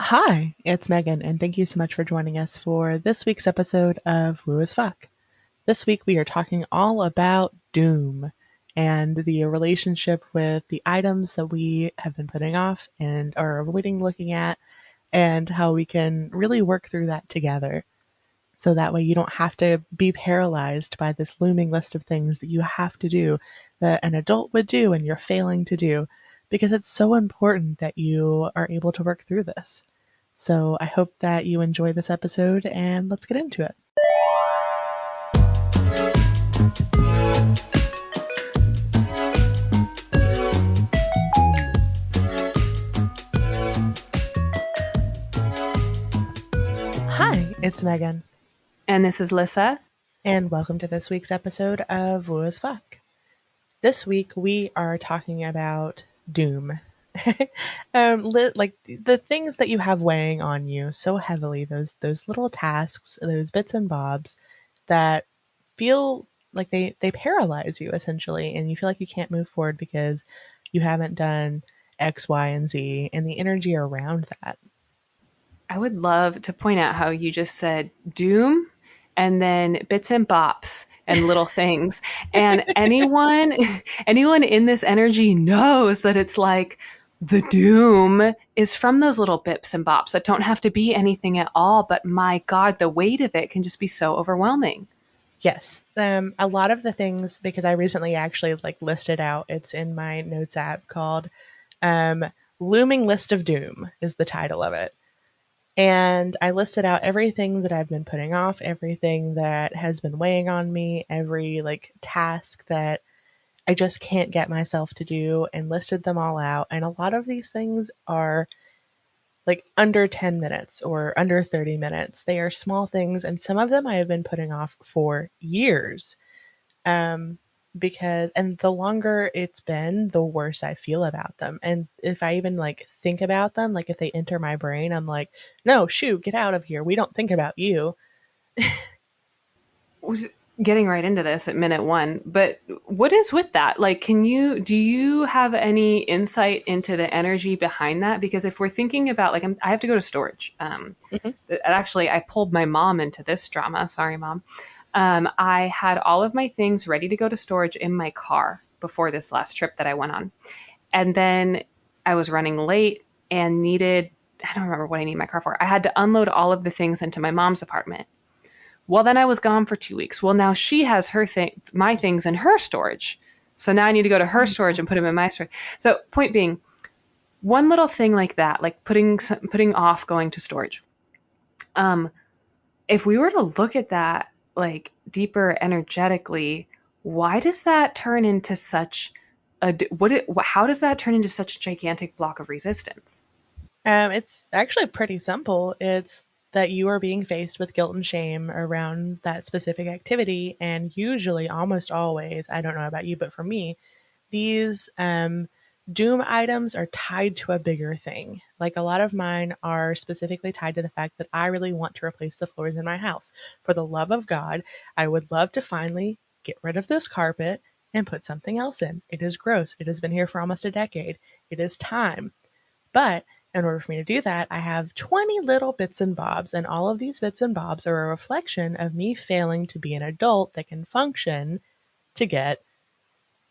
Hi, it's Megan, and thank you so much for joining us for this week's episode of Woo as Fuck. This week we are talking all about doom and the relationship with the items that we have been putting off and are avoiding looking at, and how we can really work through that together. So that way you don't have to be paralyzed by this looming list of things that you have to do that an adult would do and you're failing to do, because it's so important that you are able to work through this. So I hope that you enjoy this episode and let's get into it. Hi, it's Megan, And this is Lissa. and welcome to this week's episode of Woo as Fuck. This week we are talking about doom. Like the things that you have weighing on you so heavily, those little tasks, those bits and bobs that feel like they paralyze you essentially, and you feel like you can't move forward because you haven't done X, Y, and Z, and the energy around that. I would love to point out how you just said doom and then bits and bops and little things. And anyone in this energy knows that it's like the doom is from those little bips and bops that don't have to be anything at all. But my God, the weight of it can just be so overwhelming. Yes. A lot of the things, because I recently actually like listed out, it's in my notes app called um, Looming List of Doom is the title of it. And I listed out everything that I've been putting off, everything that has been weighing on me, every like task that I just can't get myself to do, and listed them all out. And a lot of these things are like under 10 minutes or under 30 minutes. They are small things, and some of them I have been putting off for years. Um, because, and the longer it's been, the worse I feel about them. And if I even like think about them, like if they enter my brain, I'm like, no, shoo, get out of here. We don't think about you. Was getting right into this at minute one, but what is with that? Like, do you have any insight into the energy behind that? Because if we're thinking about like, I have to go to storage. Mhm. Actually, I pulled my mom into this drama. Sorry, mom. I had all of my things ready to go to storage in my car before this last trip that I went on. And then I was running late and needed, I don't remember what I need my car for. I had to unload all of the things into my mom's apartment. Well, then I was gone for 2 weeks. Well, now she has my things in her storage. So now I need to go to her storage and put them in my storage. So point being, one little thing like that, like putting off going to storage. Um, if we were to look at that like deeper energetically, why does that turn into such how does that turn into such a gigantic block of resistance? It's actually pretty simple. It's that you are being faced with guilt and shame around that specific activity. And usually, almost always, I don't know about you, but for me, these doom items are tied to a bigger thing. Like a lot of mine are specifically tied to the fact that I really want to replace the floors in my house. For the love of God, I would love to finally get rid of this carpet and put something else in. It is gross. It has been here for almost a decade. It is time. But in order for me to do that, I have 20 little bits and bobs, and all of these bits and bobs are a reflection of me failing to be an adult that can function to get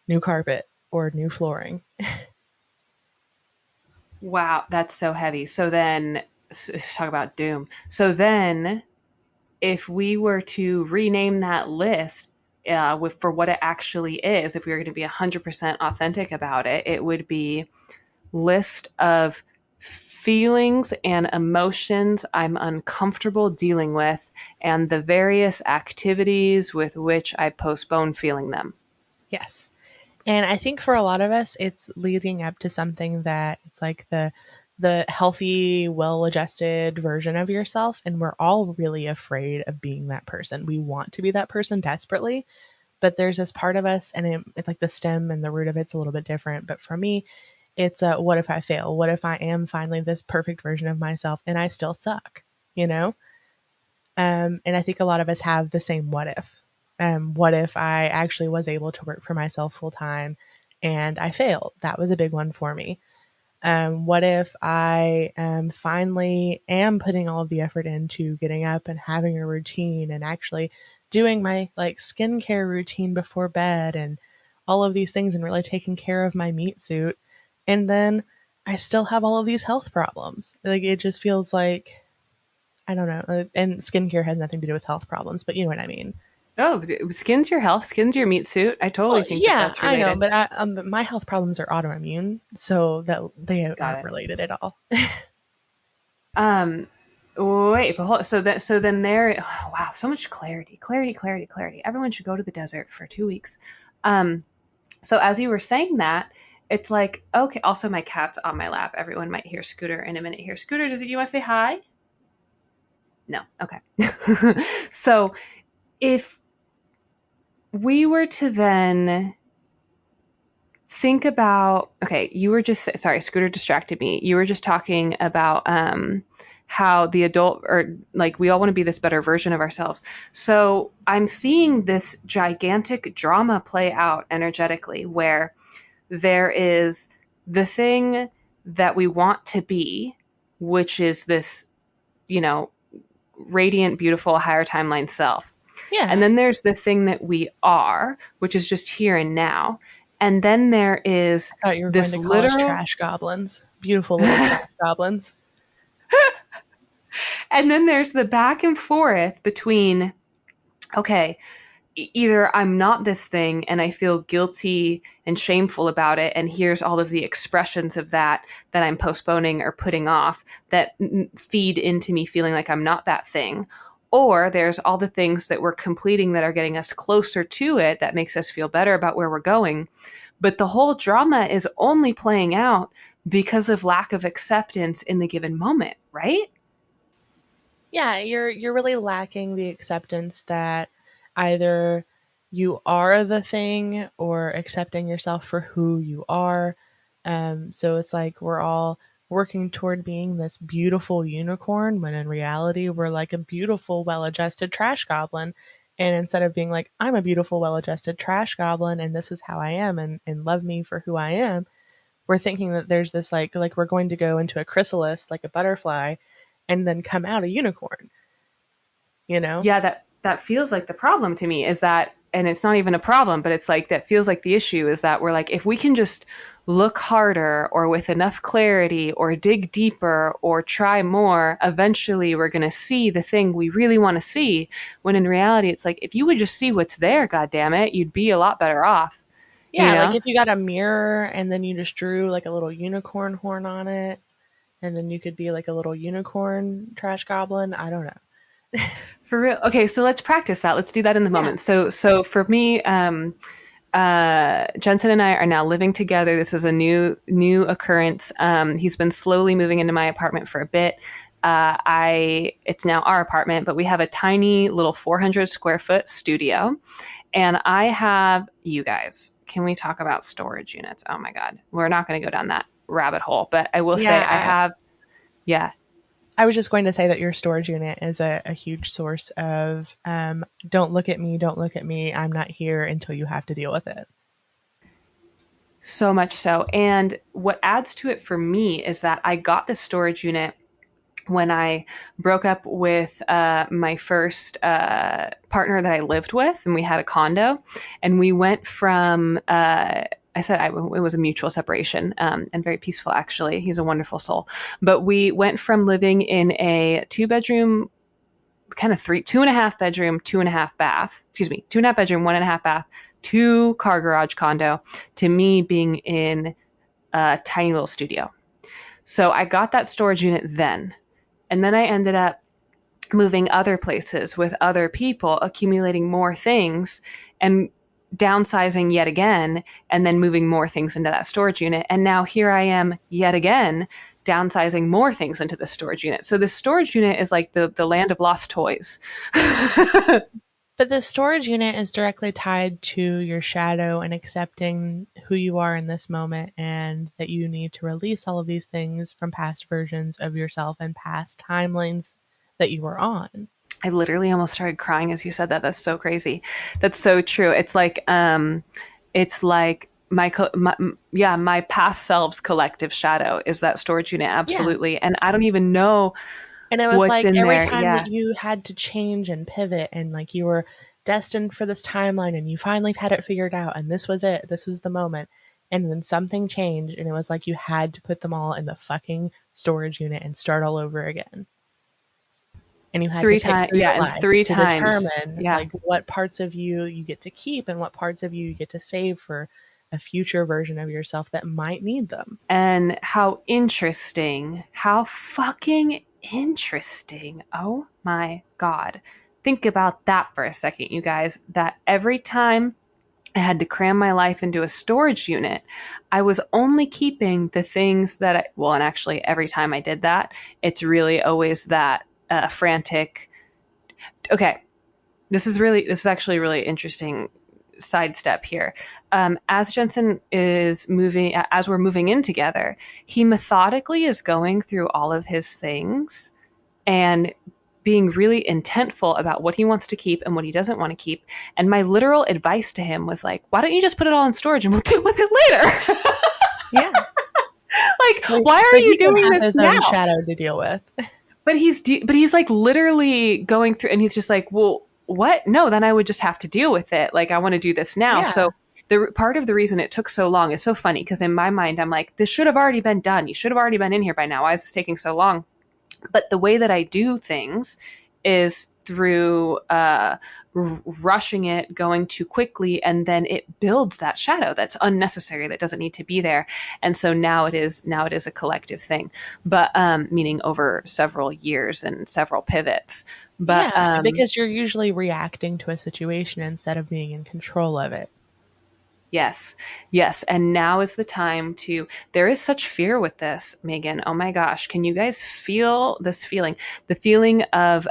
new carpet or new flooring. Wow, that's so heavy. So then, talk about doom. So then, if we were to rename that list for what it actually is, if we were going to be 100% authentic about it, it would be list of feelings and emotions I'm uncomfortable dealing with and the various activities with which I postpone feeling them. Yes. And I think for a lot of us, it's leading up to something that it's like the healthy, well-adjusted version of yourself, and we're all really afraid of being that person. We want to be that person desperately, but there's this part of us, and it's like the stem and the root of it's a little bit different. But for me, it's what if I fail? What if I am finally this perfect version of myself and I still suck? You know? And I think a lot of us have the same what if. What if I actually was able to work for myself full time and I failed? That was a big one for me. What if I finally am putting all of the effort into getting up and having a routine and actually doing my like skincare routine before bed and all of these things and really taking care of my meat suit, and then I still have all of these health problems. Like it just feels like I don't know. And skincare has nothing to do with health problems, but you know what I mean. Oh, skin's your health, skin's your meat suit. I totally Well, think that yeah, that's I know, related. but my health problems are autoimmune, so that they Got aren't it. related at all. Um, Wait, but so then there. Oh, wow, so much clarity, clarity, clarity, clarity. Everyone should go to the desert for 2 weeks. Um, so as you were saying that, it's like okay. Also, my cat's on my lap. Everyone might hear Scooter in a minute. Here, Scooter, does it? You want to say hi? No. Okay. So if we were to then think about okay, you were just sorry, Scooter distracted me. You were just talking about how the adult or like we all want to be this better version of ourselves. So I'm seeing this gigantic drama play out energetically where there is the thing that we want to be, which is this, you know, radiant, beautiful, higher timeline self. And Yeah, then there's the thing that we are, which is just here and now. And then there is I thought you were going this to call us literal, trash goblins, beautiful little trash goblins. and then there's the back and forth between, okay, either I'm not this thing and I feel guilty and shameful about it, and here's all of the expressions of that I'm postponing or putting off that feed into me feeling like I'm not that thing. Or there's all the things that we're completing that are getting us closer to it that makes us feel better about where we're going. But the whole drama is only playing out because of lack of acceptance in the given moment, right? Yeah, you're really lacking the acceptance that either you are the thing or accepting yourself for who you are. So it's like we're all working toward being this beautiful unicorn when in reality we're like a beautiful, well-adjusted trash goblin. And instead of being like, I'm a beautiful, well-adjusted trash goblin and this is how I am and love me for who I am, we're thinking that there's this like we're going to go into a chrysalis like a butterfly and then come out a unicorn, you know? Yeah, that feels like the problem to me is that, and it's not even a problem, but it's like that feels like the issue is that we're like, if we can just look harder or with enough clarity or dig deeper or try more, eventually we're going to see the thing we really want to see. When in reality, it's like, if you would just see what's there, God damn it, you'd be a lot better off, you Yeah, like know? if you got a mirror and then you just drew like a little unicorn horn on it, and then you could be like a little unicorn trash goblin. I don't know. For real. Okay, so let's practice that. Let's do that in the Yeah. moment. So for me, Jensen and I are now living together. This is a new occurrence. He's been slowly moving into my apartment for a bit. I It's now our apartment, but we have a tiny little 400 square foot studio, and I have you guys. Can we talk about storage units? Oh my god, we're not going to go down that rabbit hole, but I will say I Yeah. have. Yeah, I was just going to say that your storage unit is a huge source of don't look at me, don't look at me. I'm not here until you have to deal with it. so much so. And what adds to it for me is that I got this storage unit when I broke up with my first partner that I lived with, and we had a condo, and we went from. It was a mutual separation and very peaceful, actually. He's a wonderful soul. But we went from living in a two-bedroom, kind of two and a half bedroom, two and a half bath, excuse me, two and a half bedroom, one and a half bath, two car garage condo to me being in a tiny little studio. So I got that storage unit then. And then I ended up moving other places with other people, accumulating more things and downsizing yet again, and then moving more things into that storage unit. And now here I am yet again, downsizing more things into the storage unit. So the storage unit is like the land of lost toys. But the storage unit is directly tied to your shadow and accepting who you are in this moment and that you need to release all of these things from past versions of yourself and past timelines that you were on. I literally almost started crying as you said that. That's so crazy. That's so true. It's like my past selves collective shadow is that storage unit, Yeah. absolutely. And I don't even know And it was what's like in every there. time that Yeah. you had to change and pivot and like you were destined for this timeline and you finally had it figured out and this was it. This was the moment. And then something changed and it was like you had to put them all in the fucking storage unit and start all over again. And you had to Three pick times, through yeah, your and life three to times. determine Yeah. like what parts of you get to keep and what parts of you get to save for a future version of yourself that might need them. And how interesting, how fucking interesting. Oh my God. Think about that for a second, you guys. That every time I had to cram my life into a storage unit, I was only keeping the things that well, and actually, every time I did that, it's really always that frantic. Okay, this is actually really interesting sidestep here. As Jensen is moving, as we're moving in together, he methodically is going through all of his things and being really intentful about what he wants to keep and what he doesn't want to keep. And my literal advice to him was like, why don't you just put it all in storage and we'll deal with it later? Yeah. Like, So, why so are he you can doing have this his own now? shadow to deal with. But he's like literally going through and he's just like, well, what? No, then I would just have to deal with it. Like, I want to do this now. Yeah. So the part of the reason it took so long is so funny because in my mind, I'm like, this should have already been done. You should have already been in here by now. Why is this taking so long? But the way that I do things is through rushing it, going too quickly, and then it builds that shadow that's unnecessary, that doesn't need to be there. And so now it is a collective thing, but meaning over several years and several pivots. But Yeah, because you're usually reacting to a situation instead of being in control of it. yes, yes. And now is the time to, there is such fear with this, Megan. Oh my gosh. Can you guys feel this feeling? The feeling of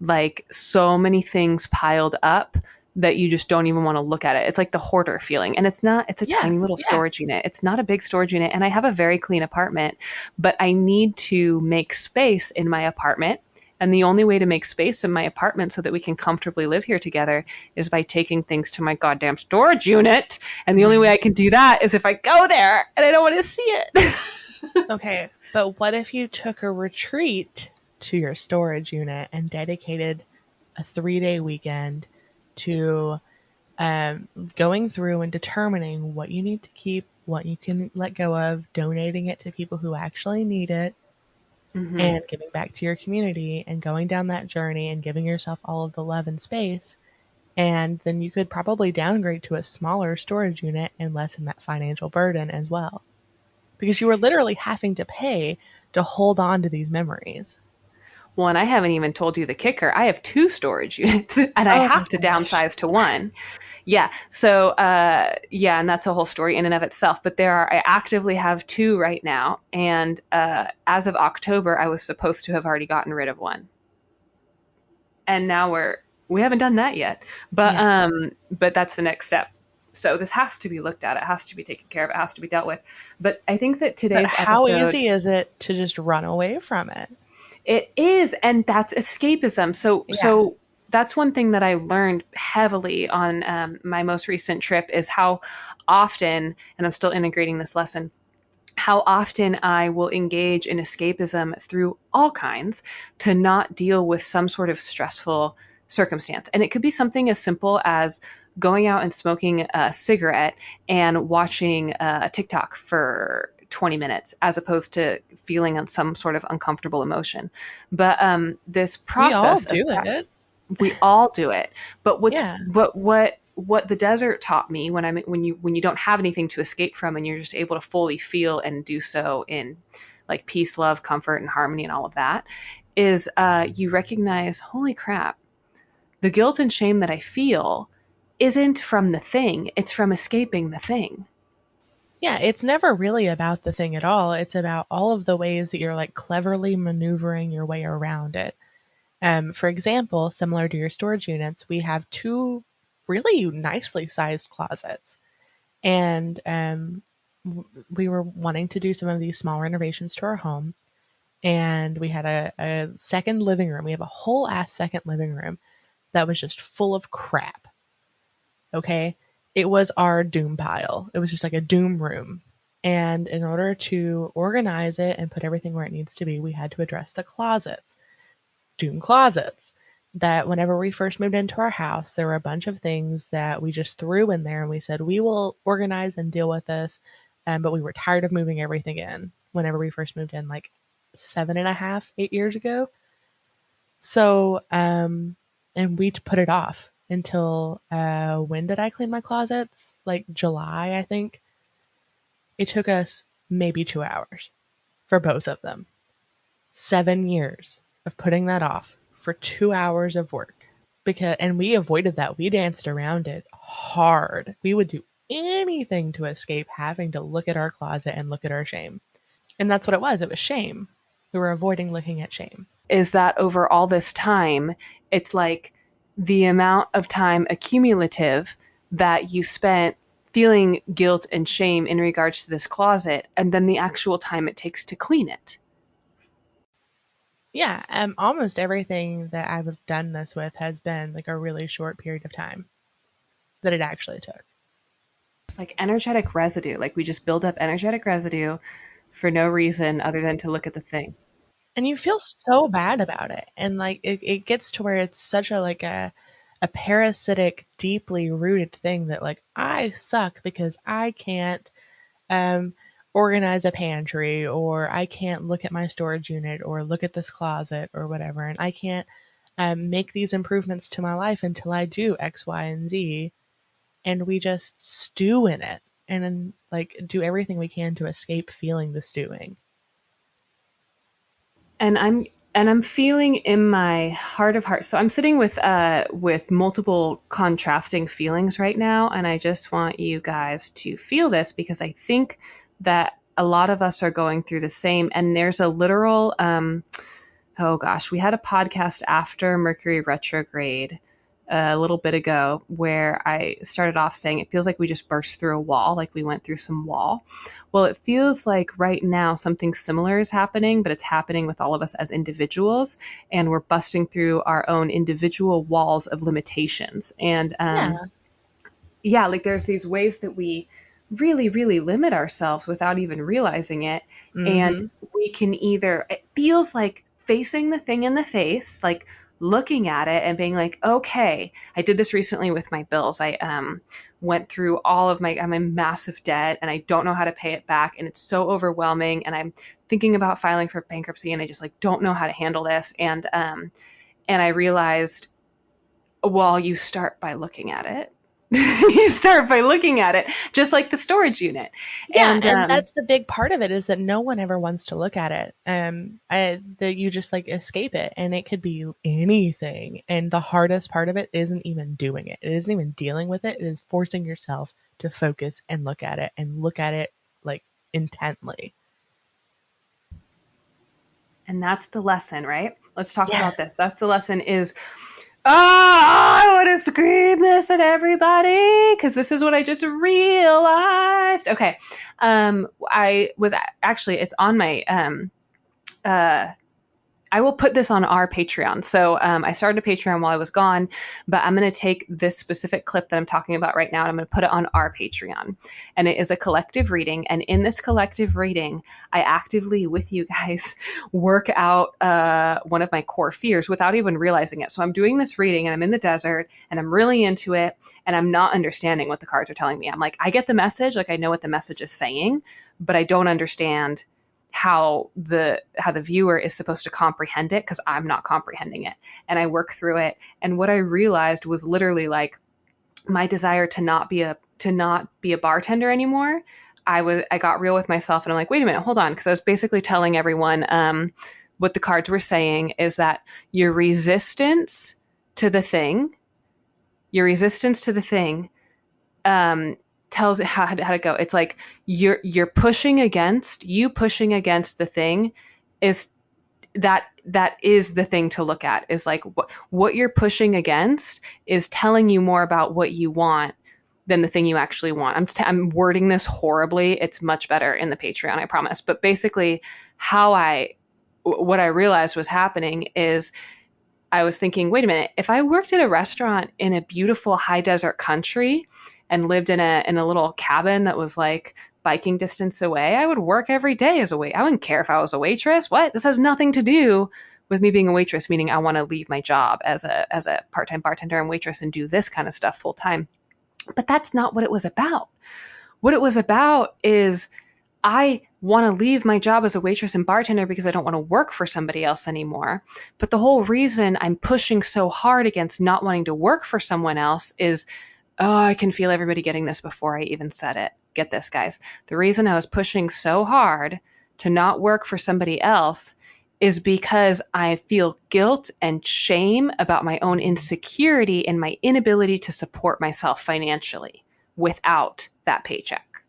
like so many things piled up that you just don't even want to look at it. It's like the hoarder feeling. And it's not, it's a Yeah, tiny little yeah. storage unit. It's not a big storage unit. And I have a very clean apartment, but I need to make space in my apartment. And the only way to make space in my apartment so that we can comfortably live here together is by taking things to my goddamn storage unit. And the only way I can do that is if I go there and I don't want to see it. Okay, but what if you took a retreat to your storage unit and dedicated a 3-day weekend to going through and determining what you need to keep, what you can let go of, donating it to people who actually need it, Mm-hmm. and giving back to your community and going down that journey and giving yourself all of the love and space. And then you could probably downgrade to a smaller storage unit and lessen that financial burden as well. Because you were literally having to pay to hold on to these memories. Well, and I haven't even told you the kicker. I have two storage units and I Oh my have to gosh. downsize to one. Yeah. So, yeah, and that's a whole story in and of itself. But I actively have two right now. And as of October, I was supposed to have already gotten rid of one. And now we haven't done that yet. Yeah. But that's the next step. So this has to be looked at. It has to be taken care of. It has to be dealt with. But I think that But today's how episode, easy is it to just run away from it? it is, and that's escapism. Yeah. So that's one thing that I learned heavily on my most recent trip is how often, and I'm still integrating this lesson, how often I will engage in escapism through all kinds to not deal with some sort of stressful circumstance. And it could be something as simple as going out and smoking a cigarette and watching a TikTok for 20 minutes as opposed to feeling on some sort of uncomfortable emotion. But this We all process of do it. we all do it. But Yeah. what the desert taught me when you don't have anything to escape from and you're just able to fully feel and do so in like peace, love, comfort, and harmony and all of that is you recognize, holy crap, the guilt and shame that I feel isn't from the thing, it's from escaping the thing. Yeah, it's never really about the thing at all. It's about all of the ways that you're like cleverly maneuvering your way around it. For example, similar to your storage units, we have two really nicely sized closets. And we were wanting to do some of these small renovations to our home. And we had a second living room. We have a whole ass second living room that was just full of crap. Okay. It was our doom pile. It was just like a doom room. And in order to organize it and put everything where it needs to be, we had to address the closets, doom closets. That whenever we first moved into our house, there were a bunch of things that we just threw in there and we said, we will organize and deal with this. But we were tired of moving everything in whenever we first moved in, like 7.5, 8 years ago. So, and we put it off until when did I clean my closets? Like July, I think. It took us maybe 2 hours for both of them. 7 years of putting that off for 2 hours of work. And we avoided that. We danced around it hard. We would do anything to escape having to look at our closet and look at our shame. And that's what it was. It was shame. We were avoiding looking at shame. Is that over all this time, it's like the amount of time accumulative that you spent feeling guilt and shame in regards to this closet, and then the actual time it takes to clean it. Yeah, almost everything that I've done this with has been like a really short period of time that it actually took. It's like energetic residue. Like we just build up energetic residue for no reason other than to look at the thing. And you feel so bad about it. And like it gets to where it's such a like a parasitic, deeply rooted thing that like I suck because I can't um organize a pantry, or I can't look at my storage unit or look at this closet or whatever, and I can't make these improvements to my life until I do X, Y, and Z. And we just stew in it and then like do everything we can to escape feeling the stewing. And I'm feeling in my heart of hearts. So I'm sitting with multiple contrasting feelings right now, and I just want you guys to feel this because I think that a lot of us are going through the same. And there's a literal oh gosh, we had a podcast after Mercury retrograde a little bit ago where I started off saying it feels like we just burst through a wall, like we went through some wall. Well, it feels like right now something similar is happening, but it's happening with all of us as individuals, and we're busting through our own individual walls of limitations. And Yeah. yeah, like there's these ways that we really, really limit ourselves without even realizing it. And Mm-hmm. we can either, it feels like facing the thing in the face, like looking at it and being like, okay, I did this recently with my bills. I went through all of I'm in massive debt and I don't know how to pay it back. And it's so overwhelming. And I'm thinking about filing for bankruptcy and I just like don't know how to handle this. And I realized, well, you start by looking at it. You start by looking at it, just like the storage unit. Yeah, And and that's the big part of it is that no one ever wants to look at it. That you just like escape it, and it could be anything. And the hardest part of it isn't even doing it. It isn't even dealing with it. It is forcing yourself to focus and look at it like intently. that's the lesson, right? Let's talk Yeah. about this. That's the lesson is, oh, I want to scream this at everybody because this is what I just realized. Okay. I was actually, it's on my, uh, I will put this on our Patreon. So I started a Patreon while I was gone, but I'm going to take this specific clip that I'm talking about right now and I'm going to put it on our Patreon. And it is a collective reading. And in this collective reading, I actively, with you guys, work out one of my core fears without even realizing it. So I'm doing this reading and I'm in the desert and I'm really into it and I'm not understanding what the cards are telling me. I'm like, I get the message, like I know what the message is saying, but I don't understand how the viewer is supposed to comprehend it because I'm not comprehending it. And I work through it. And what I realized was literally like my desire to not be a bartender anymore. I got real with myself and I'm like, wait a minute, hold on. Cause I was basically telling everyone what the cards were saying is that your resistance to the thing, your resistance to the thing um, tells it how to go. It's like you're pushing against the thing is that is the thing to look at is like what you're pushing against is telling you more about what you want than the thing you actually want. I'm wording this horribly. It's much better in the Patreon, I promise. But basically, what I realized was happening is I was thinking, wait a minute, if I worked at a restaurant in a beautiful high desert country and lived in a little cabin that was like biking distance away, I would work every day as a wait. I wouldn't care if I was a waitress. What? This has nothing to do with me being a waitress, meaning I want to leave my job as a part-time bartender and waitress and do this kind of stuff full time. But that's not what it was about. What it was about is I want to leave my job as a waitress and bartender because I don't want to work for somebody else anymore. But the whole reason I'm pushing so hard against not wanting to work for someone else is, oh, I can feel everybody getting this before I even said it. Get this, guys. The reason I was pushing so hard to not work for somebody else is because I feel guilt and shame about my own insecurity and my inability to support myself financially without that paycheck.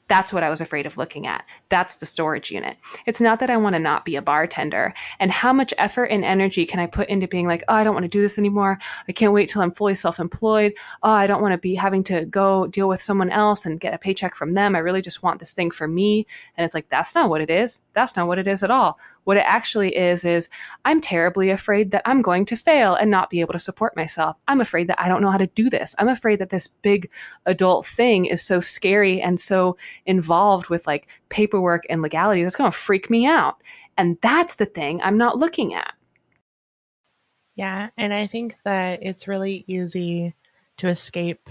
That's what I was afraid of looking at. That's the storage unit. It's not that I want to not be a bartender. And how much effort and energy can I put into being like, oh, I don't want to do this anymore. I can't wait till I'm fully self-employed. Oh, I don't want to be having to go deal with someone else and get a paycheck from them. I really just want this thing for me. And it's like, that's not what it is. That's not what it is at all. What it actually is I'm terribly afraid that I'm going to fail and not be able to support myself. I'm afraid that I don't know how to do this. I'm afraid that this big adult thing is so scary and so involved with like paperwork and legalities. That's going to freak me out. And that's the thing I'm not looking at. Yeah, and I think that it's really easy to escape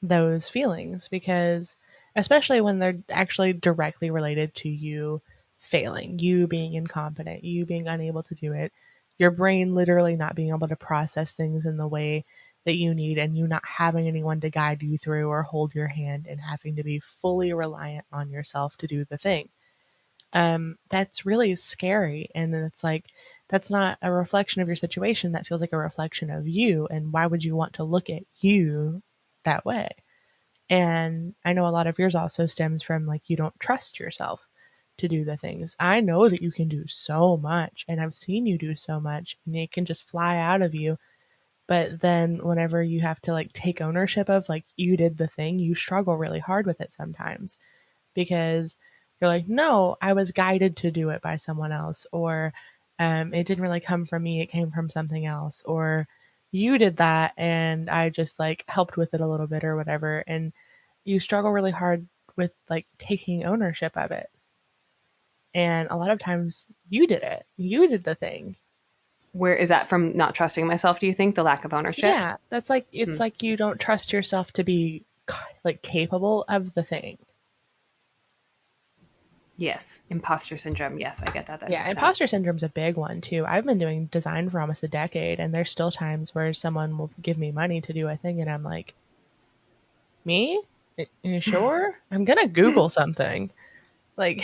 those feelings because, especially when they're actually directly related to you failing, you being incompetent, you being unable to do it, your brain literally not being able to process things in the way that you need, and you not having anyone to guide you through or hold your hand and having to be fully reliant on yourself to do the thing. That's really scary. And it's like, that's not a reflection of your situation. That feels like a reflection of you. And why would you want to look at you that way? And I know a lot of yours also stems from like you don't trust yourself to do the things. I know that you can do so much, and I've seen you do so much, and it can just fly out of you. But then whenever you have to like take ownership of like you did the thing, you struggle really hard with it sometimes because you're like, no, I was guided to do it by someone else, or it didn't really come from me, it came from something else, or you did that and I just like helped with it a little bit or whatever. And you struggle really hard with like taking ownership of it. And a lot of times you did it, you did the thing. Where is that from? Not trusting myself, do you think? The lack of ownership? Yeah, that's like, Hmm. it's like you don't trust yourself to be like capable of the thing. Yes. Imposter syndrome. Yes, I get that. That Yeah, makes imposter sense. syndrome's a big one too. I've been doing design for almost a decade, and there's still times where someone will give me money to do a thing, and I'm like, me? You sure? I'm gonna Google something. Like,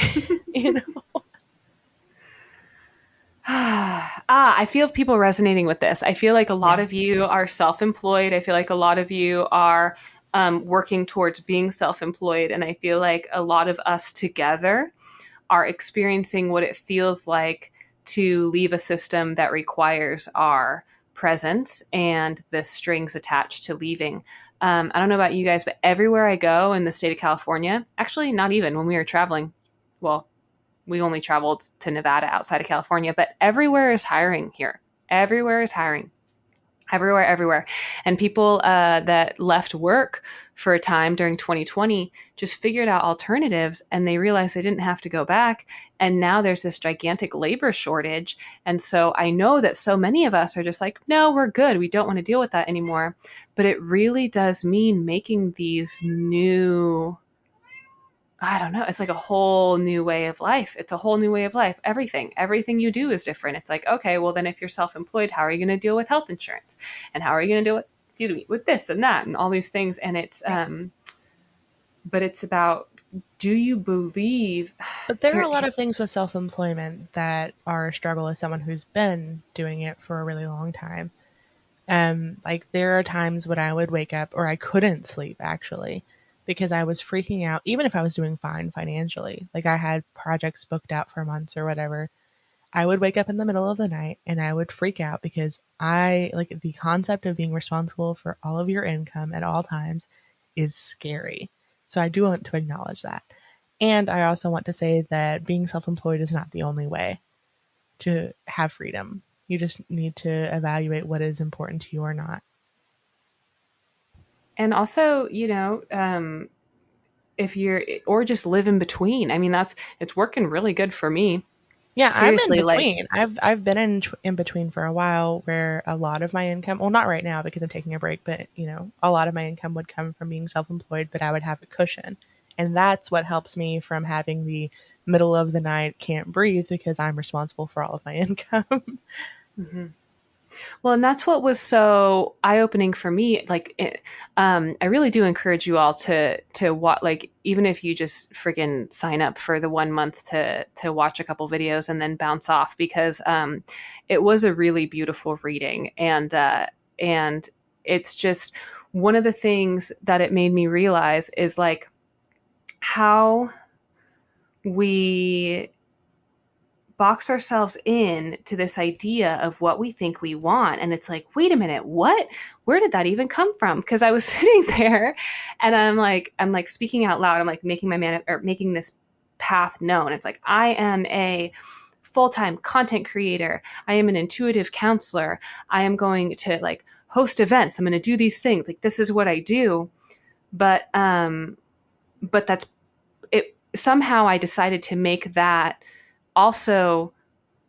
you know? I feel people resonating with this. I feel like a lot Yeah. of you are self employed. I feel like a lot of you are working towards being self employed. And I feel like a lot of us together are experiencing what it feels like to leave a system that requires our presence and the strings attached to leaving. I don't know about you guys, but everywhere I go in the state of California, actually, not even when we were traveling, well, we only traveled to Nevada outside of California, but everywhere is hiring here. Everywhere is hiring. Everywhere, everywhere. And people that left work for a time during 2020 just figured out alternatives and they realized they didn't have to go back. And now there's this gigantic labor shortage. And so I know that so many of us are just like, no, we're good. We don't want to deal with that anymore. But it really does mean making these new, I don't know. It's like a whole new way of life. It's a whole new way of life. Everything you do is different. It's like, okay, well, then if you're self employed, how are you going to deal with health insurance? And how are you going to deal with, excuse me, with this and that and all these things? And but it's about, do you believe, But there are here, a lot of things with self employment that are a struggle as someone who's been doing it for a really long time. Like there are times when I would wake up or I couldn't sleep actually because I was freaking out, even if I was doing fine financially. Like I had projects booked out for months or whatever. I would wake up in the middle of the night and I would freak out because I like the concept of being responsible for all of your income at all times is scary. So I do want to acknowledge that. And I also want to say that being self employed is not the only way to have freedom. You just need to evaluate what is important to you or not. And also, if you're, or just live in between. I mean, it's working really good for me. Yeah, I'm in Seriously, like, between. I've been in between for a while where a lot of my income, well not right now because I'm taking a break, but a lot of my income would come from being self-employed, but I would have a cushion. And that's what helps me from having the middle of the night can't breathe because I'm responsible for all of my income. mhm. Well, and that's what was so eye-opening for me. I really do encourage you all to watch. Like, even if you just friggin' sign up for the 1 month to watch a couple videos and then bounce off, because it was a really beautiful reading, and it's just one of the things that it made me realize is like how we box ourselves in to this idea of what we think we want, and it's like, wait a minute, what, where did that even come from? Because I was sitting there and I'm like speaking out loud. I'm like making making this path known. It's like, I am a full-time content creator, I am an intuitive counselor, I am going to like host events, I'm going to do these things, like this is what I do. But that's it. Somehow I decided to make that also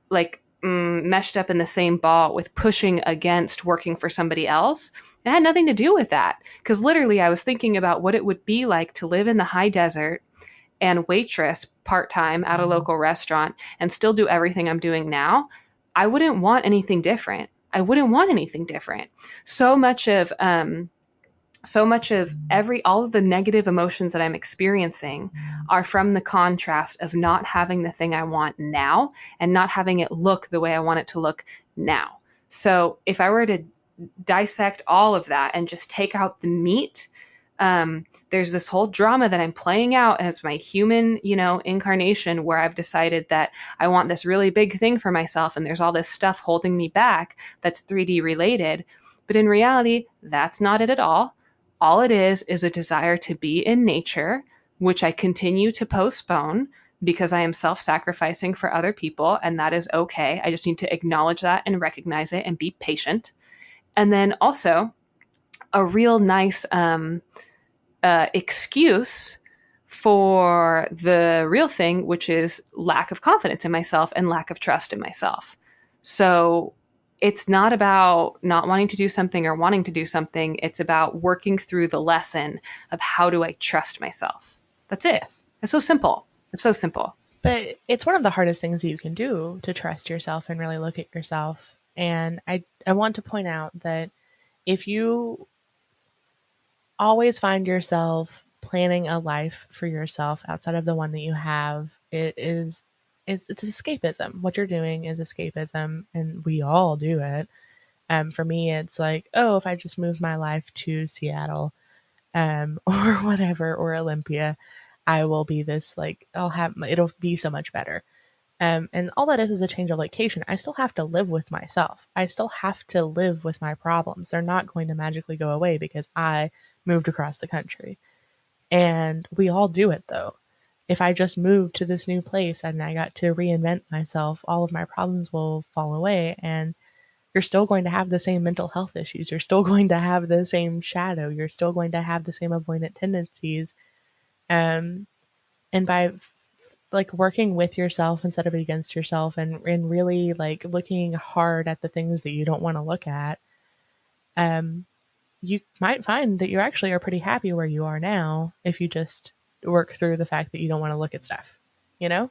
like meshed up in the same ball with pushing against working for somebody else. It had nothing to do with that, because literally I was thinking about what it would be like to live in the high desert and waitress part-time at a local restaurant and still do everything I'm doing now. I wouldn't want anything different. I wouldn't want anything different. So much of every all of the negative emotions that I'm experiencing are from the contrast of not having the thing I want now and not having it look the way I want it to look now. So if I were to dissect all of that and just take out the meat, there's this whole drama that I'm playing out as my human, incarnation, where I've decided that I want this really big thing for myself, and there's all this stuff holding me back that's 3D related. But in reality, that's not it at all. All it is a desire to be in nature, which I continue to postpone because I am self sacrificing for other people, and that is okay. I just need to acknowledge that and recognize it and be patient. And then also a real nice excuse for the real thing, which is lack of confidence in myself and lack of trust in myself. So it's not about not wanting to do something or wanting to do something. It's about working through the lesson of how do I trust myself. That's it. Yes. It's so simple. It's so simple. But it's one of the hardest things that you can do to trust yourself and really look at yourself. And I want to point out that if you always find yourself planning a life for yourself outside of the one that you have, it's escapism. What you're doing is escapism, and we all do it. For me, it's like, oh, if I just move my life to Seattle, or whatever, or Olympia, I will be this like it'll be so much better. And all that is a change of location. I still have to live with myself. I still have to live with my problems. They're not going to magically go away because I moved across the country. And we all do it though. If I just moved to this new place and I got to reinvent myself, all of my problems will fall away, and you're still going to have the same mental health issues. You're still going to have the same shadow. You're still going to have the same avoidant tendencies. Um, and by like working with yourself instead of against yourself, and really like looking hard at the things that you don't want to look at, um, you might find that you actually are pretty happy where you are now if you just work through the fact that you don't want to look at stuff, you know?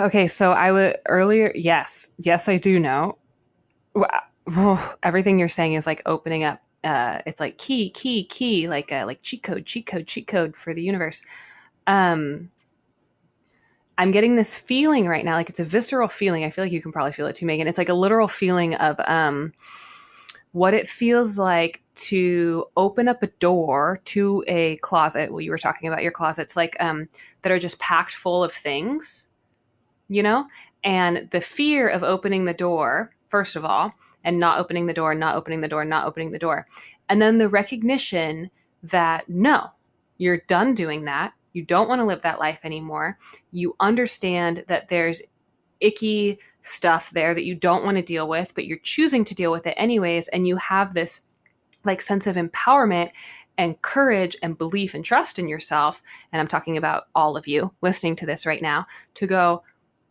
Okay, so I would earlier, yes, I do know. Everything you're saying is like opening up. It's like key, like cheat code for the universe. Um, I'm getting this feeling right now, like it's a visceral feeling. I feel like you can probably feel it too, Megan. It's like a literal feeling of what it feels like to open up a door to a closet. Well, you were talking about your closets, like that are just packed full of things, you know? And the fear of opening the door, first of all, and not opening the door, not opening the door, not opening the door. And then the recognition that no, you're done doing that. You don't want to live that life anymore. You understand that there's icky stuff there that you don't want to deal with, but you're choosing to deal with it anyways. And you have this like sense of empowerment and courage and belief and trust in yourself. And I'm talking about all of you listening to this right now, to go,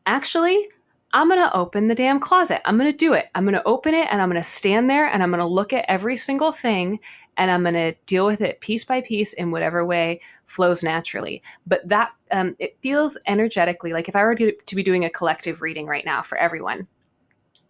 actually, I'm going to open the damn closet. I'm going to do it. I'm going to open it and I'm going to stand there and I'm going to look at every single thing and I'm going to deal with it piece by piece in whatever way flows naturally. But that, it feels energetically like if I were to be doing a collective reading right now for everyone,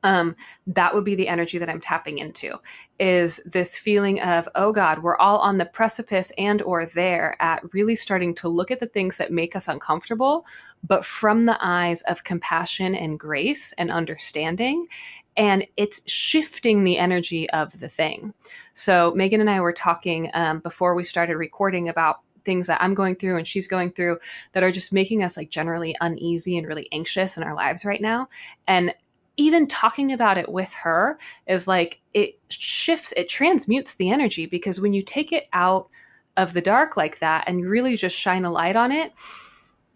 that would be the energy that I'm tapping into, is this feeling of, oh God, we're all on the precipice and or there at really starting to look at the things that make us uncomfortable, but from the eyes of compassion and grace and understanding. And it's shifting the energy of the thing. So Megan and I were talking before we started recording about things that I'm going through and she's going through that are just making us like generally uneasy and really anxious in our lives right now. And even talking about it with her is like it shifts, it transmutes the energy, because when you take it out of the dark like that and really just shine a light on it,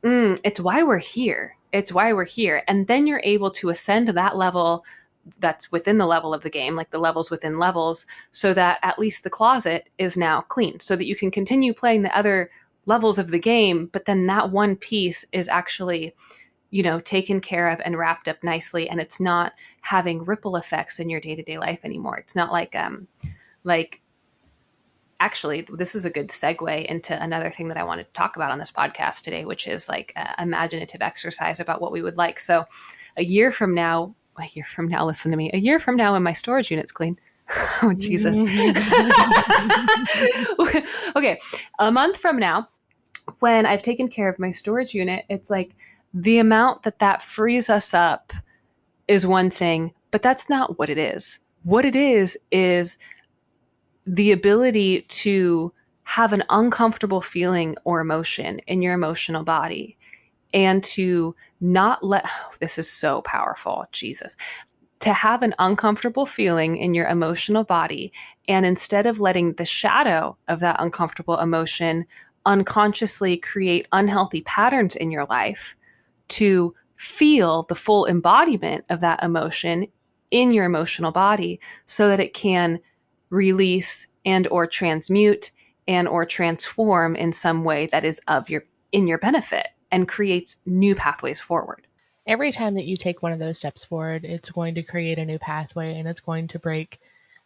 it's why we're here. It's why we're here. And then you're able to ascend to that level that's within the level of the game, like the levels within levels, so that at least the closet is now clean, so that you can continue playing the other levels of the game. But then that one piece is actually, taken care of and wrapped up nicely, and it's not having ripple effects in your day-to-day life anymore. It's not like actually, this is a good segue into another thing that I wanted to talk about on this podcast today, which is like imaginative exercise about what we would like. So a year from now, listen to me, a year from now when my storage unit's clean. Oh, Jesus. Okay. A month from now, when I've taken care of my storage unit, it's like the amount that frees us up is one thing, but that's not what it is. What it is the ability to have an uncomfortable feeling or emotion in your emotional body, and to not let, oh, this is so powerful, Jesus, to have an uncomfortable feeling in your emotional body. And instead of letting the shadow of that uncomfortable emotion unconsciously create unhealthy patterns in your life, to feel the full embodiment of that emotion in your emotional body so that it can release and or transmute and or transform in some way that is in your benefit and creates new pathways forward. Every time that you take one of those steps forward, it's going to create a new pathway and it's going to break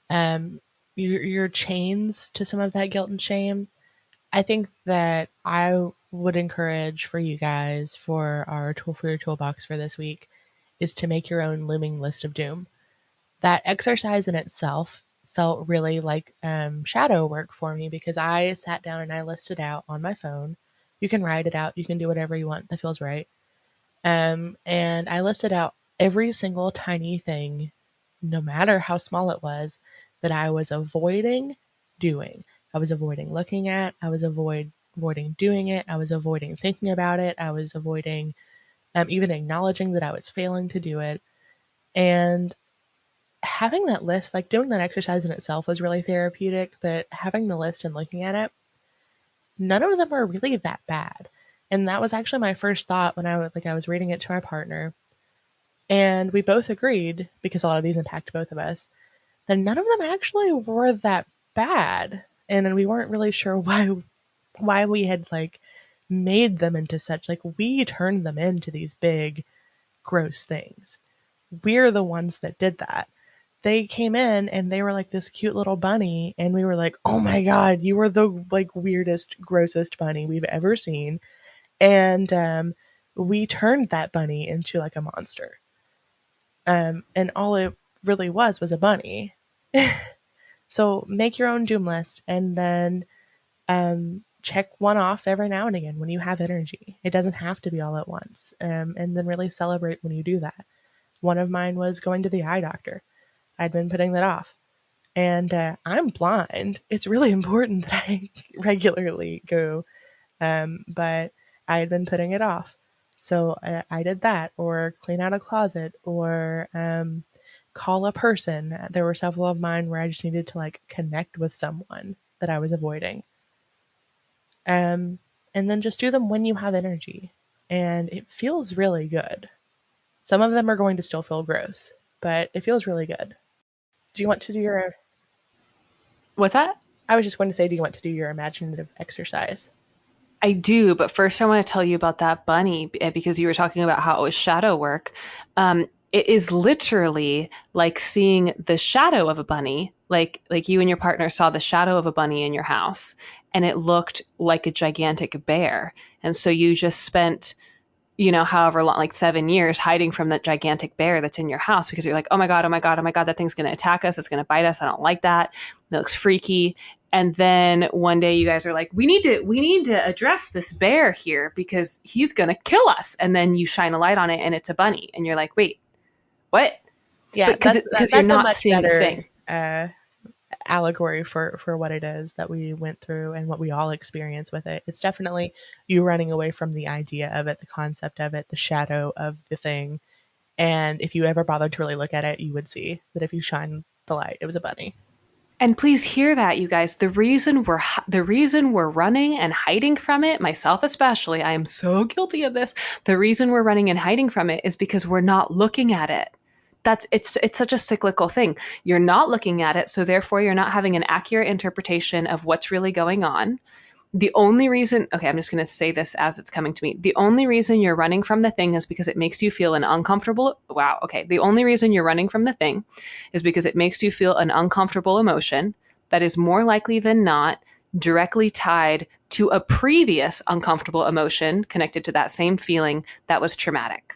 um, your chains to some of that guilt and shame. I think that I would encourage for you guys, for our tool for your toolbox for this week, is to make your own looming list of doom. That exercise in itself felt really like shadow work for me, because I sat down and I listed out on my phone. You can write it out, you can do whatever you want that feels right. And I listed out every single tiny thing, no matter how small it was, that I was avoiding doing. I was avoiding looking at, I was avoiding doing it, I was avoiding thinking about it, I was avoiding even acknowledging that I was failing to do it. And having that list, like doing that exercise in itself was really therapeutic, but having the list and looking at it, none of them are really that bad. And that was actually my first thought when I was reading it to my partner, and we both agreed, because a lot of these impact both of us, that none of them actually were that bad. And then we weren't really sure why we had like made them into such, like, we turned them into these big gross things. We're the ones that did that. They came in and they were like this cute little bunny, and we were like, "Oh my god, you were the like weirdest, grossest bunny we've ever seen." And we turned that bunny into like a monster. And all it really was a bunny. So make your own doom list, and then check one off every now and again when you have energy. It doesn't have to be all at once. And then really celebrate when you do that. One of mine was going to the eye doctor. I'd been putting that off. And I'm blind. It's really important that I regularly go, but I had been putting it off. So I did that, or clean out a closet, or call a person. There were several of mine where I just needed to like connect with someone that I was avoiding. Um, and then just do them when you have energy. And it feels really good. Some of them are going to still feel gross, but it feels really good. Do you want to do your What's that? I was just going to say, do you want to do your imaginative exercise? I do, but first I want to tell you about that bunny because you were talking about how it was shadow work. It is literally like seeing the shadow of a bunny, like you and your partner saw the shadow of a bunny in your house, and it looked like a gigantic bear. And so you just spent, however long, like 7 years hiding from that gigantic bear that's in your house because you're like, oh my God, oh my God, oh my God, that thing's going to attack us. It's going to bite us. I don't like that. It looks freaky. And then one day you guys are like, we need to address this bear here because he's going to kill us. And then you shine a light on it and it's a bunny. And you're like, wait, what? Yeah, But because you're that's a not much seeing the better thing. allegory for what it is that we went through and what we all experience with it. It's definitely you running away from the idea of it, the concept of it, the shadow of the thing. And if you ever bothered to really look at it, you would see that if you shine the light, it was a bunny. And please hear that, you guys. The reason we're running and hiding from it, myself especially, I am so guilty of this. The reason we're running and hiding from it is because we're not looking at it. It's such a cyclical thing. You're not looking at it, so therefore you're not having an accurate interpretation of what's really going on. The only reason, okay, I'm just going to say this as it's coming to me. The only reason you're running from the thing is because it makes you feel an uncomfortable, wow, okay. The only reason you're running from the thing is because it makes you feel an uncomfortable emotion that is more likely than not directly tied to a previous uncomfortable emotion connected to that same feeling that was traumatic.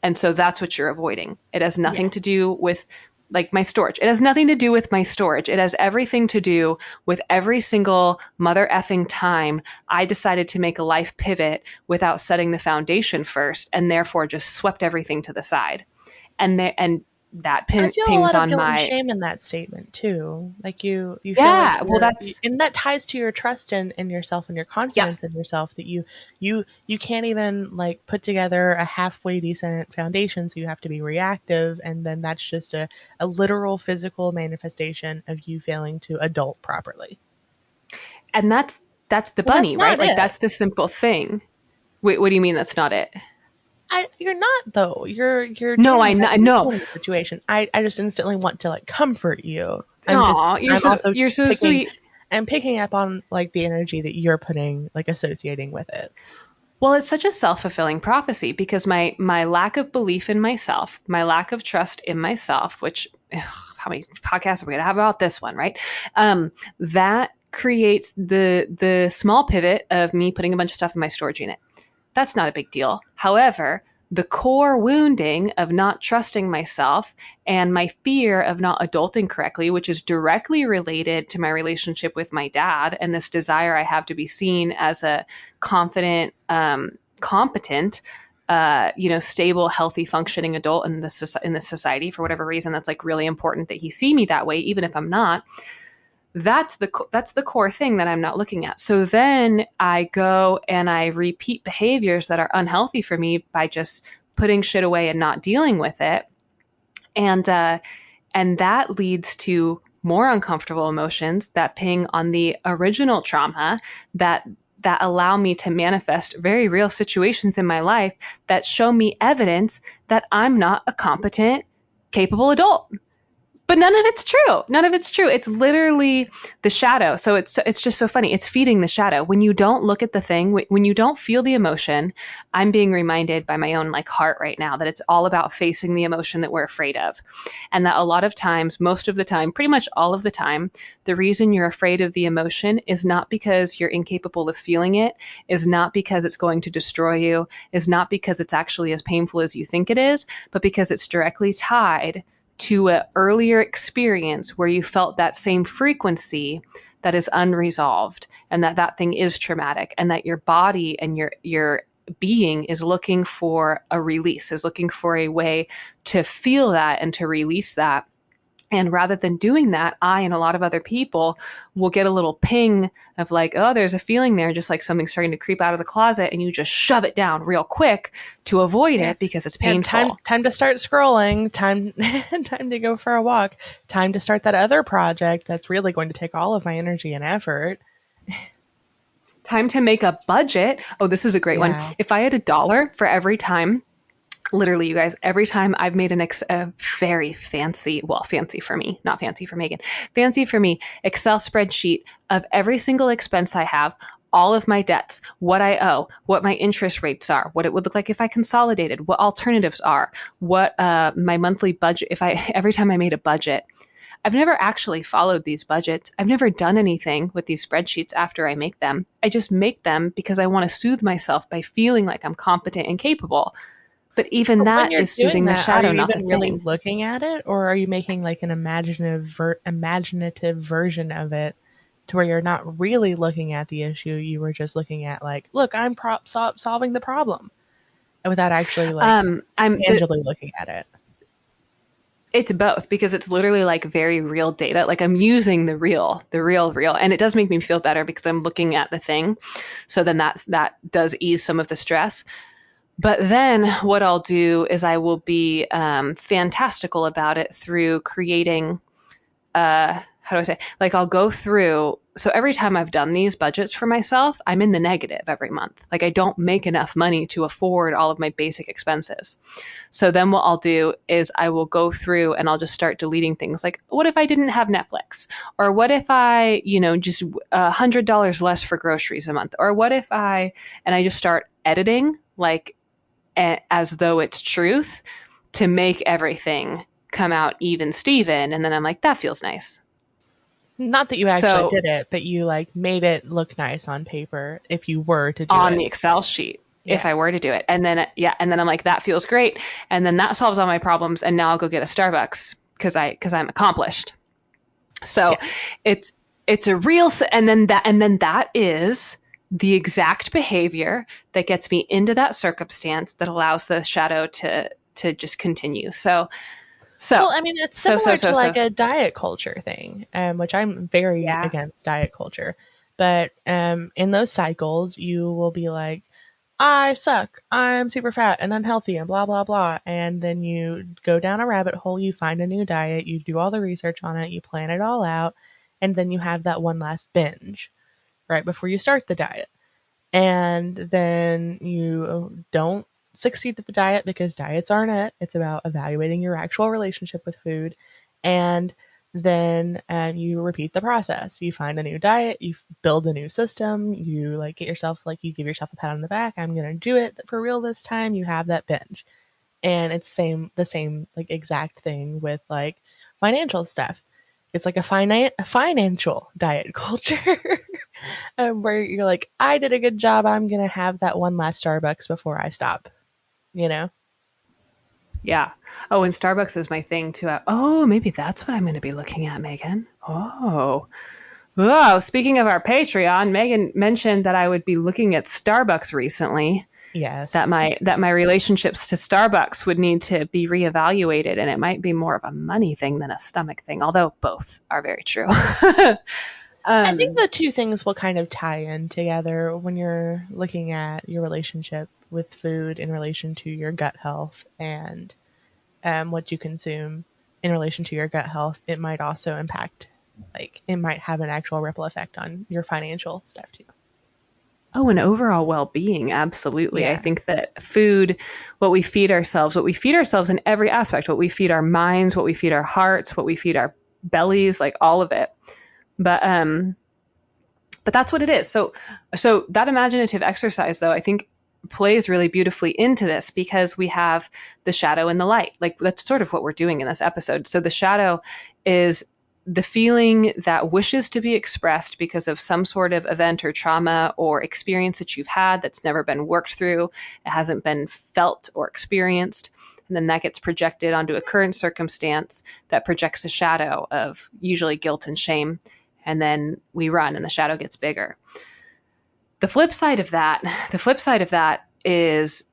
And so that's what you're avoiding. It has nothing to Yes. do with like my storage. It has nothing to do with my storage. It has everything to do with every single mother effing time I decided to make a life pivot without setting the foundation first and therefore just swept everything to the side. And that I feel a pings lot of on guilt and my, shame in that statement too. Like you feel like yeah, well, and that ties to your trust in yourself and your yep. confidence in yourself that you can't even like put together a halfway decent foundation, so you have to be reactive, and then that's just a literal physical manifestation of you failing to adult properly. And that's the Well, that's bunny, right? not Like it. that's the simple thing. Wait, what do you mean that's not it? You're not though. You're No, doing I the best you no. can in the situation. I just instantly want to like comfort you. Aw, you're I'm so also you're so picking sweet. I'm picking up on like the energy that you're putting like associating with it. Well, it's such a self-fulfilling prophecy because my lack of belief in myself, my lack of trust in myself, which how many podcasts are we gonna have about this one, right? That creates the small pivot of me putting a bunch of stuff in my storage unit. That's not a big deal. However, the core wounding of not trusting myself and my fear of not adulting correctly, which is directly related to my relationship with my dad and this desire I have to be seen as a confident, competent, stable, healthy, functioning adult in this society for whatever reason. That's like really important that he see me that way, even if I'm not. That's the core thing that I'm not looking at. So then I go and I repeat behaviors that are unhealthy for me by just putting shit away and not dealing with it, and that leads to more uncomfortable emotions that ping on the original trauma that allow me to manifest very real situations in my life that show me evidence that I'm not a competent, capable adult. But none of it's true. None of it's true. It's literally the shadow. So it's just so funny. It's feeding the shadow. When you don't look at the thing, when you don't feel the emotion, I'm being reminded by my own like heart right now that it's all about facing the emotion that we're afraid of. And that a lot of times, most of the time, pretty much all of the time, the reason you're afraid of the emotion is not because you're incapable of feeling it, is not because it's going to destroy you, is not because it's actually as painful as you think it is, but because it's directly tied to an earlier experience where you felt that same frequency that is unresolved, and that thing is traumatic, and that your body and your being is looking for a release, is looking for a way to feel that and to release that. And rather than doing that, I and a lot of other people will get a little ping of like, oh, there's a feeling there, just like something's starting to creep out of the closet, and you just shove it down real quick to avoid Yeah. it because it's Yeah, painful. time to start scrolling, time time to go for a walk, time to start that other project that's really going to take all of my energy and effort. Time to make a budget. Oh, this is a great one. Yeah. If I had $1 for every time Literally, you guys, every time I've made a very fancy, well, fancy for me, not fancy for Megan, fancy for me, Excel spreadsheet of every single expense I have, all of my debts, what I owe, what my interest rates are, what it would look like if I consolidated, what alternatives are, what my monthly budget, if I, every time I made a budget. I've never actually followed these budgets. I've never done anything with these spreadsheets after I make them. I just make them because I want to soothe myself by feeling like I'm competent and capable. But even But when that you're is soothing doing the that, are shadow, you not the even really thing. looking at it, or are you making like an imaginative version of it, to where you're not really looking at the issue? You were just looking at like, look, I'm solving the problem, without actually like I'm the tangibly looking at it. It's both because it's literally like very real data. Like I'm using the real, and it does make me feel better because I'm looking at the thing. So then that does ease some of the stress. But then what I'll do is I will be fantastical about it through creating how do I say, like I'll go through. So every time I've done these budgets for myself, I'm in the negative every month. Like I don't make enough money to afford all of my basic expenses. So then what I'll do is I will go through and I'll just start deleting things like, what if I didn't have Netflix? Or what if I, just $100 less for groceries a month? Or what if and I just start editing like as though it's truth to make everything come out even Steven. And then I'm like, that feels nice. Not that you actually So did it, but you like made it look nice on paper if you were to do on it. the Excel sheet, if Yeah. I were to do it. And then, yeah. And then I'm like, that feels great. And then that solves all my problems. And now I'll go get a Starbucks because I'm accomplished. So Yes. it's a real, and then that is the exact behavior that gets me into that circumstance that allows the shadow to just continue. So, Well, I mean, it's so, so, similar so, to like so, a diet culture thing, which I'm very yeah. against diet culture. But in those cycles, you will be like, I suck, I'm super fat and unhealthy, and blah, blah, blah. And then you go down a rabbit hole, you find a new diet, you do all the research on it, you plan it all out, and then you have that one last binge right before you start the diet. And then you don't succeed at the diet because diets aren't it. It's about evaluating your actual relationship with food. And then you repeat the process. You find a new diet, you build a new system, you like get yourself like you give yourself a pat on the back. I'm gonna do it for real this time. You have that binge, and it's the same like exact thing with like financial stuff. It's like a financial diet culture. Where you're like, I did a good job. I'm gonna have that one last Starbucks before I stop. You know? Yeah. Oh, and Starbucks is my thing too. Oh, maybe that's what I'm going to be looking at, Megan. Oh. Oh, speaking of our Patreon, Megan mentioned that I would be looking at Starbucks recently. That Yes. my relationships to Starbucks would need to be reevaluated, and it might be more of a money thing than a stomach thing. Although both are very true. I think um, the two things will kind of tie in together when you're looking at your relationship with food in relation to your gut health and what you consume in relation to your gut health. It might also impact, like, it might have an actual ripple effect on your financial stuff too. Oh, and overall well being. Absolutely. I Yeah. think that food, what we feed ourselves in every aspect, what we feed our minds, what we feed our hearts, what we feed our bellies, like all of it. But, um, but that's what it is. So that imaginative exercise, though, I think plays really beautifully into this because we have the shadow and the light. Like that's sort of what we're doing in this episode. So the shadow is the feeling that wishes to be expressed because of some sort of event or trauma or experience that you've had that's never been worked through, it hasn't been felt or experienced. And then that gets projected onto a current circumstance that projects a shadow of usually guilt and shame. And then we run and the shadow gets bigger. The flip side of that is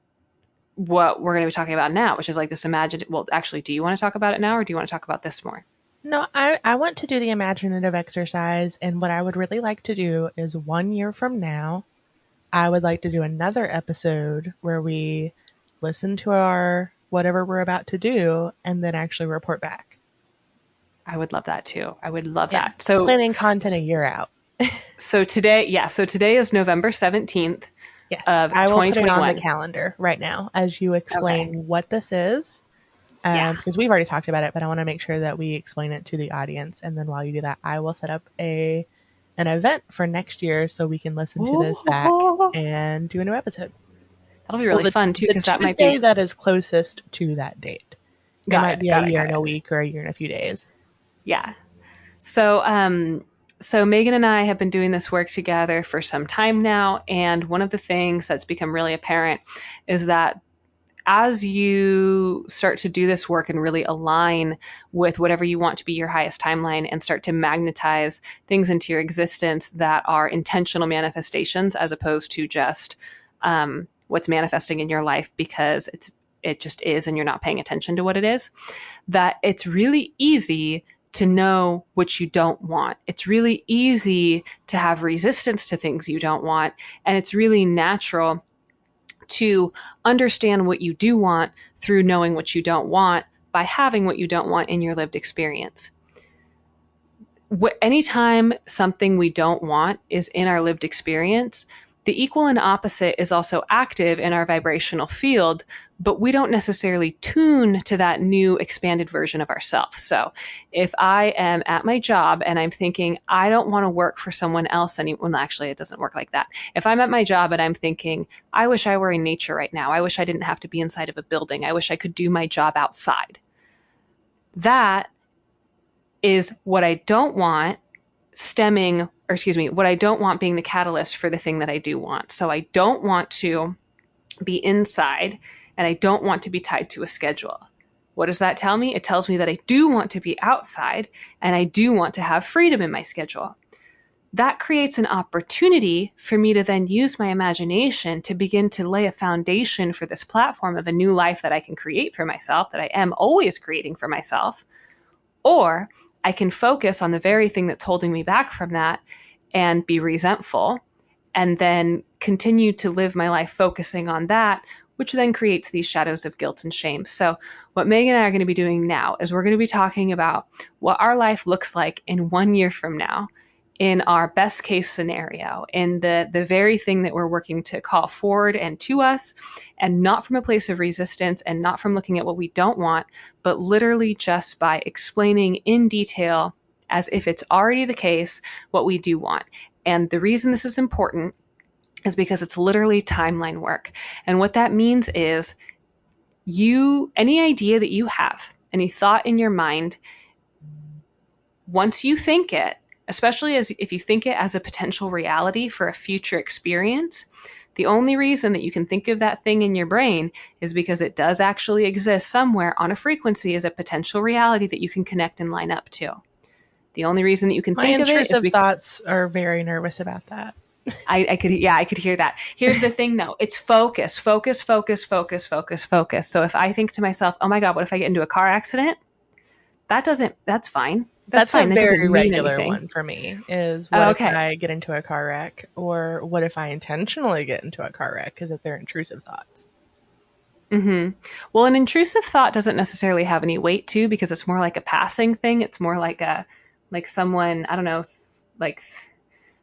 what we're going to be talking about now, which is like this imagined. Well, actually, do you want to talk about it now or do you want to talk about this more? No, I want to do the imaginative exercise. And what I would really like to do is 1 year from now, I would like to do another episode where we listen to our whatever we're about to do and then actually report back. I would love that too. I would love Yeah. that. So, Planning content a year out. so today, yeah, so today is November 17th. Yes, of I will put it on the 2021. calendar right now as you Okay. explain what this is. Yeah. Because we've already talked about it, but I want to make sure that we explain it to the audience. And then while you do that, I will set up a an event for next year so we can listen to this back Ooh, and do a new episode. that'll be Well, really the fun too, the because that might Tuesday be. that is closest to that date. It Got might it. be a Got it. year Got and a it. week or a year and a few days. Yeah. So, so Megan and I have been doing this work together for some time now, and one of the things that's become really apparent is that as you start to do this work and really align with whatever you want to be your highest timeline and start to magnetize things into your existence that are intentional manifestations as opposed to just what's manifesting in your life because it just is and you're not paying attention to what it is, that it's really easy to know what you don't want. It's really easy to have resistance to things you don't want. And it's really natural to understand what you do want through knowing what you don't want by having what you don't want in your lived experience. Anytime something we don't want is in our lived experience, the equal and opposite is also active in our vibrational field, but we don't necessarily tune to that new expanded version of ourselves. So if I am at my job and I'm thinking, I don't want to work for someone else anymore, well, actually, it doesn't work like that. If I'm at my job and I'm thinking, I wish I were in nature right now, I wish I didn't have to be inside of a building, I wish I could do my job outside. That is what I don't want stemming, or excuse me, what I don't want being the catalyst for the thing that I do want. So I don't want to be inside and I don't want to be tied to a schedule. What does that tell me? It tells me that I do want to be outside and I do want to have freedom in my schedule. That creates an opportunity for me to then use my imagination to begin to lay a foundation for this platform of a new life that I can create for myself, that I am always creating for myself. Or I can focus on the very thing that's holding me back from that and be resentful and then continue to live my life focusing on that, which then creates these shadows of guilt and shame. So what Megan and I are going to be doing now is we're going to be talking about what our life looks like in 1 year from now, in our best case scenario, in the very thing that we're working to call forward and to us, and not from a place of resistance and not from looking at what we don't want, but literally just by explaining in detail, as if it's already the case, what we do want. And the reason this is important is because it's literally timeline work. And what that means is any idea that you have, any thought in your mind, once you think it, especially as if you think it as a potential reality for a future experience, the only reason that you can think of that thing in your brain is because it does actually exist somewhere on a frequency as a potential reality that you can connect and line up to. The only reason that you can My think of it is intrusive because thoughts are very nervous about that. I could hear that. Here's the thing though, it's focus, focus, focus, focus, focus, focus. So if I think to myself, oh my God, what if I get into a car accident? That's fine. That's That's a fine. That doesn't very mean regular anything. one for me is what if Okay. I get into a car wreck or what if I intentionally get into a car wreck because if they're intrusive thoughts. Well, an intrusive thought doesn't necessarily have any weight too, because it's more like a passing thing. It's more like someone, I don't know, like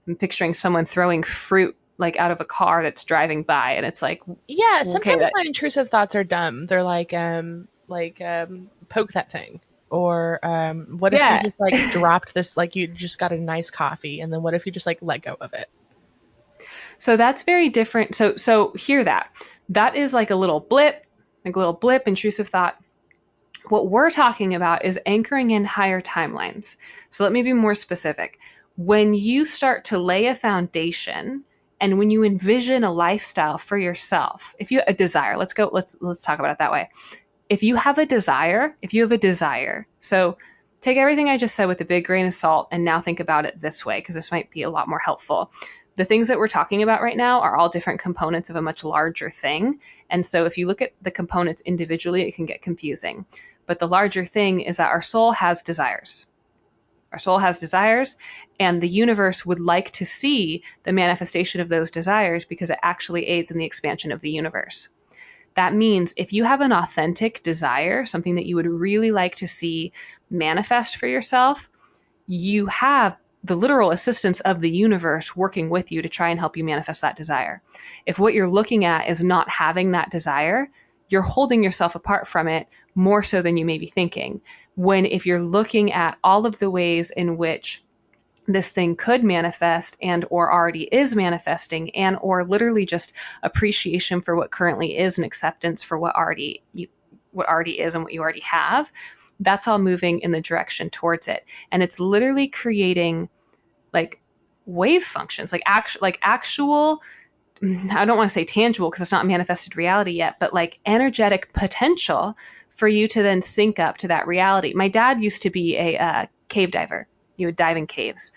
I'm picturing someone throwing fruit like out of a car that's driving by, and it's like, Yeah, okay, sometimes my intrusive thoughts are dumb. They're like poke that thing. Or what if you yeah. just like dropped this like you just got a nice coffee and then what if you just like let go of it? So that's very different. So hear that. That is like a little blip, intrusive thought. What we're talking about is anchoring in higher timelines. So let me be more specific. When you start to lay a foundation and when you envision a lifestyle for yourself, if you a desire, let's talk about it that way. If you have a desire, so take everything I just said with a big grain of salt and now think about it this way, because this might be a lot more helpful. The things that we're talking about right now are all different components of a much larger thing. And so if you look at the components individually, it can get confusing. But the larger thing is that our soul has desires. Our soul has desires, and the universe would like to see the manifestation of those desires because it actually aids in the expansion of the universe. That means if you have an authentic desire, something that you would really like to see manifest for yourself, you have the literal assistance of the universe working with you to try and help you manifest that desire. If what you're looking at is not having that desire, you're holding yourself apart from it more so than you may be thinking. When if you're looking at all of the ways in which this thing could manifest and or already is manifesting, and or literally just appreciation for what currently is and acceptance for what already is and what you already have, that's all moving in the direction towards it. And it's literally creating like wave functions, like actual, I don't want to say tangible because it's not manifested reality yet, but like energetic potential for you to then sync up to that reality. My dad used to be a cave diver. He would dive in caves,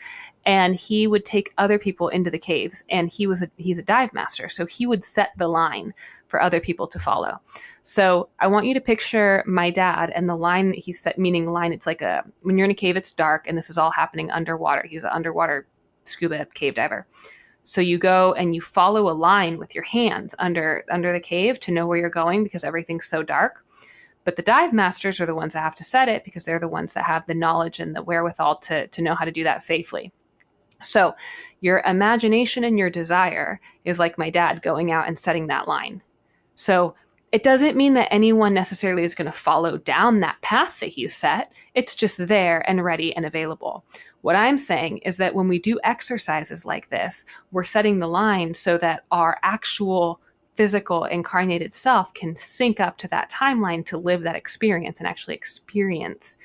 and he would take other people into the caves. And he's a dive master, so he would set the line for other people to follow. So I want you to picture my dad and the line that he set, meaning line. It's like when you're in a cave, it's dark, and this is all happening underwater. He's an underwater scuba cave diver. So you go and you follow a line with your hands under the cave to know where you're going because everything's so dark. But the dive masters are the ones that have to set it because they're the ones that have the knowledge and the wherewithal to know how to do that safely. So your imagination and your desire is like my dad going out and setting that line. So it doesn't mean that anyone necessarily is going to follow down that path that he's set. It's just there and ready and available. What I'm saying is that when we do exercises like this, we're setting the line so that our actual physical incarnated self can sync up to that timeline to live that experience and actually experience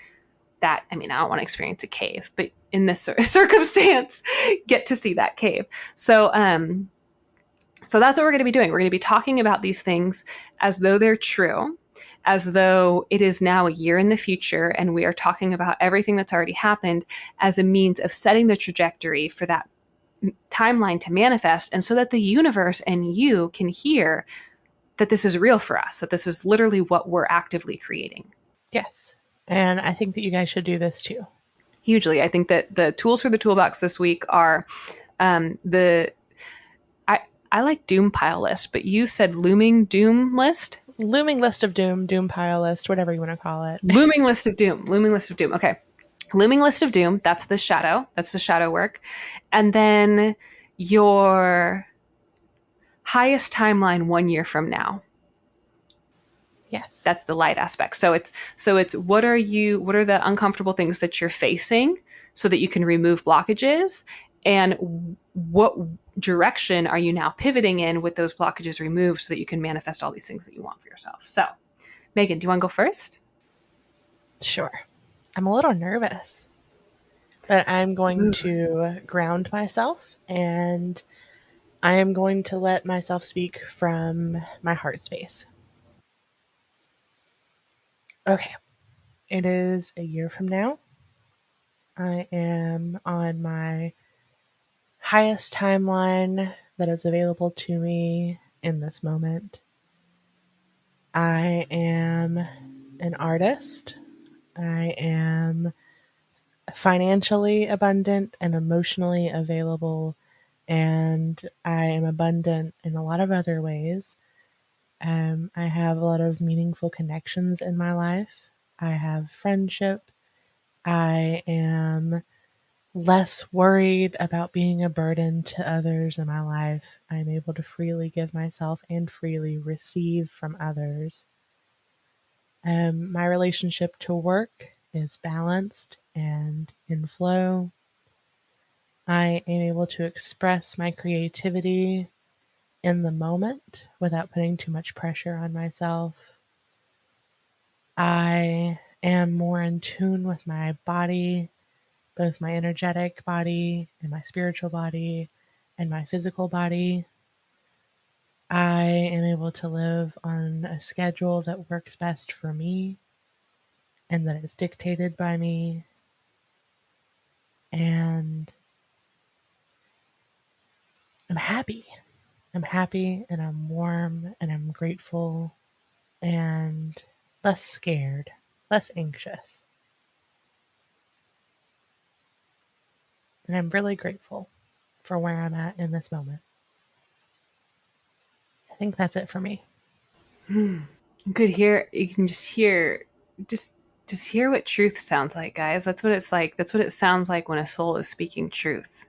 that. I mean, I don't want to experience a cave, but in this circumstance, get to see that cave. So that's what we're going to be doing. We're going to be talking about these things as though they're true, as though it is now a year in the future, and we are talking about everything that's already happened as a means of setting the trajectory for that timeline to manifest, and so that the universe and you can hear that this is real for us, that this is literally what we're actively creating. Yes. And I think that you guys should do this too. Hugely. I think that the tools for the toolbox this week are the I like Doom pile list, but you said looming doom list? Looming list of doom, doom pile list, whatever you want to call it. Looming list of doom. Looming list of doom. Okay. Looming list of doom. That's the shadow. That's the shadow work. And then your highest timeline 1 year from now. Yes. That's the light aspect. So it's what are the uncomfortable things that you're facing so that you can remove blockages, and what direction are you now pivoting in with those blockages removed so that you can manifest all these things that you want for yourself. So, Megan, do you want to go first? Sure. I'm a little nervous, but I'm going to ground myself and I am going to let myself speak from my heart space. Okay. It is a year from now. I am on my highest timeline that is available to me in this moment. I am an artist. I am financially abundant and emotionally available, and I am abundant in a lot of other ways. I have a lot of meaningful connections in my life. I have friendship. I am less worried about being a burden to others in my life. I'm able to freely give myself and freely receive from others. My relationship to work is balanced and in flow. I am able to express my creativity in the moment without putting too much pressure on myself. I am more in tune with my body, both my energetic body and my spiritual body and my physical body. I am able to live on a schedule that works best for me and that is dictated by me. And I'm happy. I'm happy and I'm warm and I'm grateful and less scared, less anxious. And I'm really grateful for where I'm at in this moment. I think that's it for me. You could hear, you can just hear just Just hear what truth sounds like, guys. That's what it's like. That's what it sounds like when a soul is speaking truth.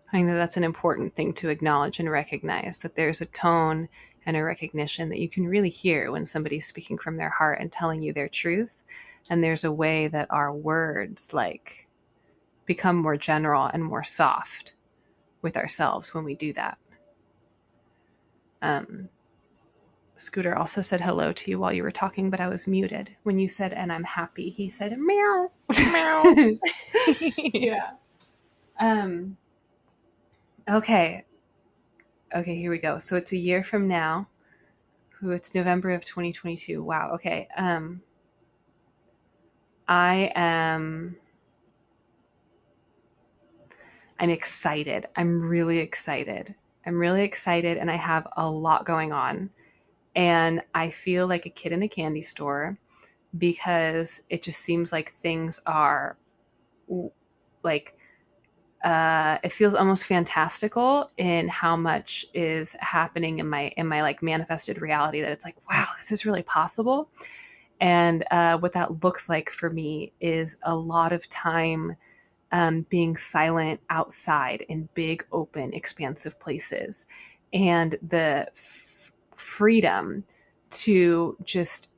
I think that that's an important thing to acknowledge and recognize, that there's a tone and a recognition that you can really hear when somebody's speaking from their heart and telling you their truth. And there's a way that our words like become more general and more soft with ourselves when we do that. Um, Scooter also said hello to you while you were talking, but I was muted. When you said, and I'm happy, he said, meow. Meow. Yeah. Um, okay. Okay, here we go. So it's a year from now. Ooh, it's November of 2022. Wow. Okay. I am. I'm excited. I'm really excited. I'm really excited, and I have a lot going on. And I feel like a kid in a candy store because it just seems like things are like it feels almost fantastical in how much is happening in my like manifested reality, that it's like, wow, this is really possible. And what that looks like for me is a lot of time being silent outside in big, open, expansive places, and the freedom to just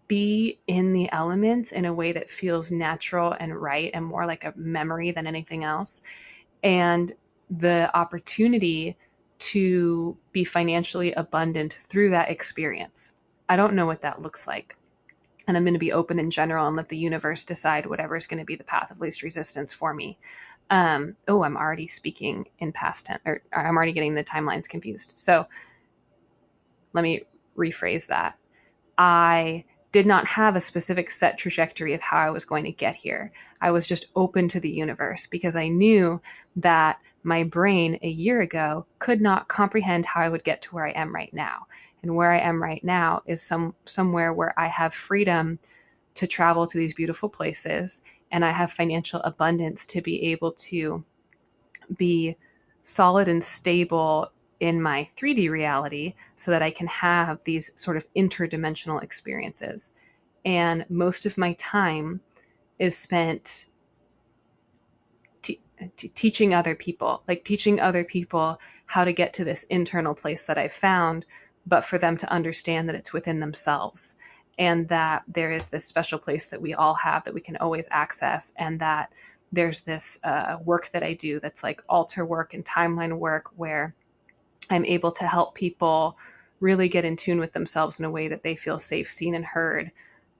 be in the elements in a way that feels natural and right and more like a memory than anything else. And the opportunity to be financially abundant through that experience. I don't know what that looks like. And I'm going to be open in general and let the universe decide whatever is going to be the path of least resistance for me. Oh, I'm already speaking in past tense, or I'm already getting the timelines confused. So let me rephrase that. I did not have a specific set trajectory of how I was going to get here. I was just open to the universe because I knew that my brain a year ago could not comprehend how I would get to where I am right now. And where I am right now is somewhere where I have freedom to travel to these beautiful places, and I have financial abundance to be able to be solid and stable in my 3D reality so that I can have these sort of interdimensional experiences. And most of my time is spent teaching other people, like teaching other people how to get to this internal place that I've found, but for them to understand that it's within themselves, and that there is this special place that we all have that we can always access, and that there's this work that I do that's like altar work and timeline work where I'm able to help people really get in tune with themselves in a way that they feel safe, seen, and heard.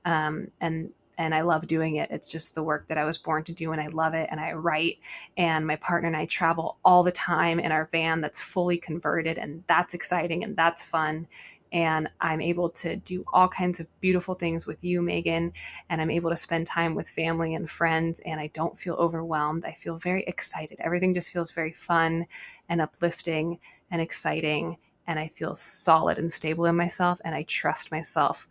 And I love doing it. It's just the work that I was born to do, and I love it. And I write, and my partner and I travel all the time in our van that's fully converted, and that's exciting and that's fun. And I'm able to do all kinds of beautiful things with you, Megan, and I'm able to spend time with family and friends, and I don't feel overwhelmed. I feel very excited. Everything just feels very fun and uplifting and exciting, and I feel solid and stable in myself, and I trust myself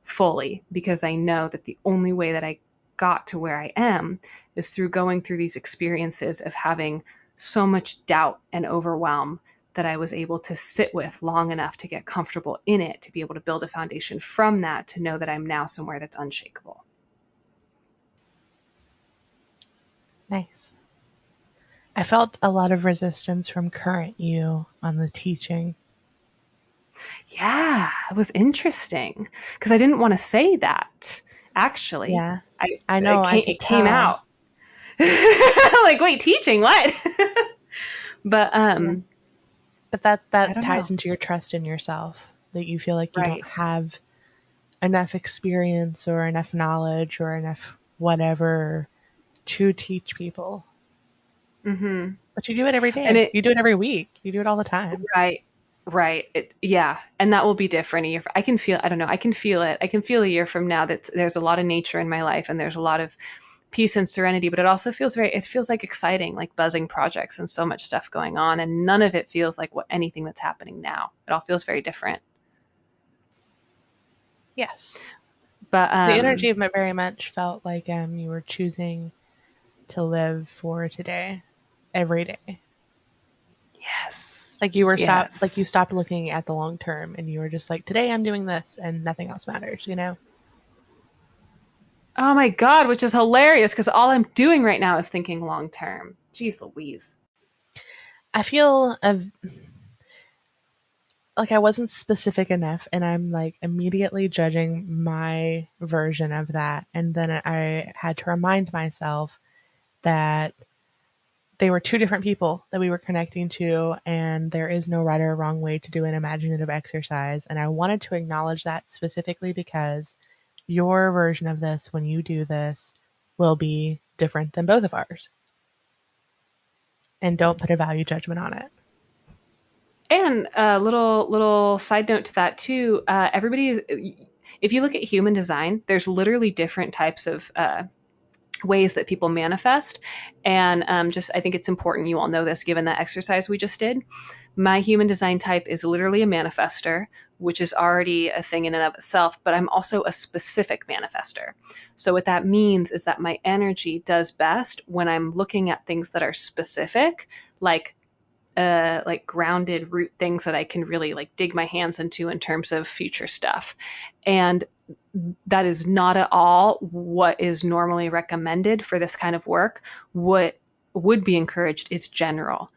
fully because I know that the only way that I got to where I am is through going through these experiences of having so much doubt and overwhelm that I was able to sit with long enough to get comfortable in it, to be able to build a foundation from that, to know that I'm now somewhere that's unshakable. Nice. I felt a lot of resistance from current you on the teaching. Yeah, it was interesting because I didn't want to say that. Actually, Yeah. I I know, I could it came tell. out. Like, wait, teaching what? But Yeah. But that I that don't ties know. into your trust in yourself, that you feel like you don't Right. have enough experience or enough knowledge or enough whatever to teach people. Mm-hmm. But you do it every And day. it You do it every week. You do it all the time. right, right. It yeah, and that will be different a year. I can feel. I don't know. I can feel it. I can feel a year from now that there's a lot of nature in my life, and there's a lot of peace and serenity. But it also feels very. It feels like exciting, like buzzing projects, and so much stuff going on, and none of it feels like what anything that's happening now. It all feels very different. Yes. But The energy of it very much felt like you were choosing to live for today, every day. yes, Like you were stopped, like yes. you stopped looking at the long term, and you were just like, today I'm doing this, and nothing else matters. You know. Oh my God, which is hilarious because all I'm doing right now is thinking long term. Jeez Louise. I feel like I wasn't specific enough, and I'm like immediately judging my version of that. And then I had to remind myself that they were two different people that we were connecting to, and there is no right or wrong way to do an imaginative exercise. And I wanted to acknowledge that specifically because your version of this, when you do this, will be different than both of ours. And don't put a value judgment on it. And a little side note to that too. Everybody, if you look at human design, there's literally different types of ways that people manifest. And just, I think it's important you all know this given that exercise we just did. My human design type is literally a manifester, which is already a thing in and of itself, but I'm also a specific manifester. So, what that means is that my energy does best when I'm looking at things that are specific, like grounded root things that I can really like dig my hands into in terms of future stuff. And that is not at all what is normally recommended for this kind of work. What would be encouraged is general,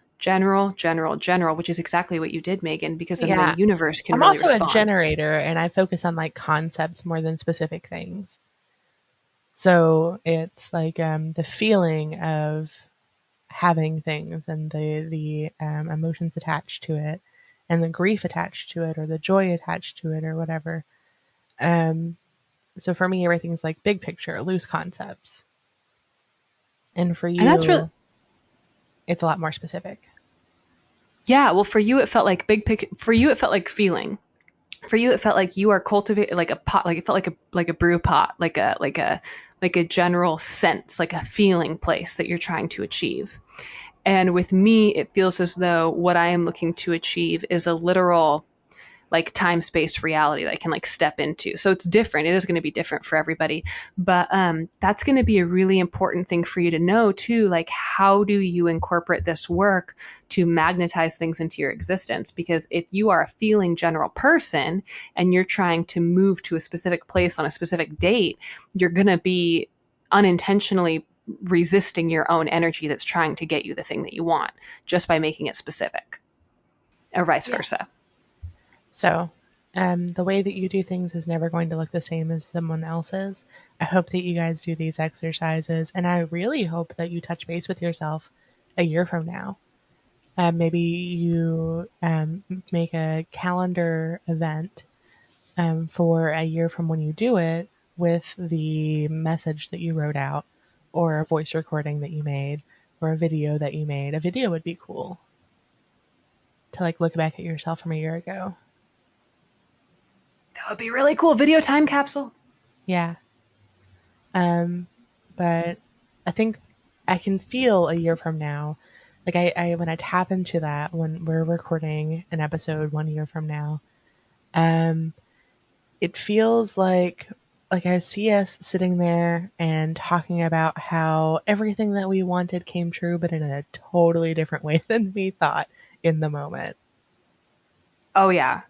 which is exactly what you did, Megan, because then the Yeah. universe can I'm really also a respond. generator and I focus on like concepts more than specific things. So it's like the feeling of having things and the emotions attached to it and the grief attached to it or the joy attached to it or whatever. Um, so for me, everything's like big picture, loose concepts. And for And that's really, you, it's a lot more specific. yeah, well, for you, it felt like big pic. For you, it felt like feeling. For you, it felt like you are cultivating like a pot, like it felt like a brew pot, like a general sense, like a feeling place that you're trying to achieve. And with me, it feels as though what I am looking to achieve is a literal like time space reality that I can like step into. So it's different. It is going to be different for everybody, but that's going to be a really important thing for you to know too. Like, how do you incorporate this work to magnetize things into your existence? Because if you are a feeling general person and you're trying to move to a specific place on a specific date, you're going to be unintentionally resisting your own energy that's trying to get you the thing that you want just by making it specific, or vice Yes. versa. So, the way that you do things is never going to look the same as someone else's. I hope that you guys do these exercises, and I really hope that you touch base with yourself a year from now. Maybe you make a calendar event for a year from when you do it with the message that you wrote out, or a voice recording that you made, or a video that you made. A video would be cool to like look back at yourself from a year ago. That would be really cool. Video time capsule. Yeah. But I think I can feel a year from now, like I when I tap into that when we're recording an episode 1 year from now, um, it feels like I see us sitting there and talking about how everything that we wanted came true, but in a totally different way than we thought in the moment, Oh yeah, and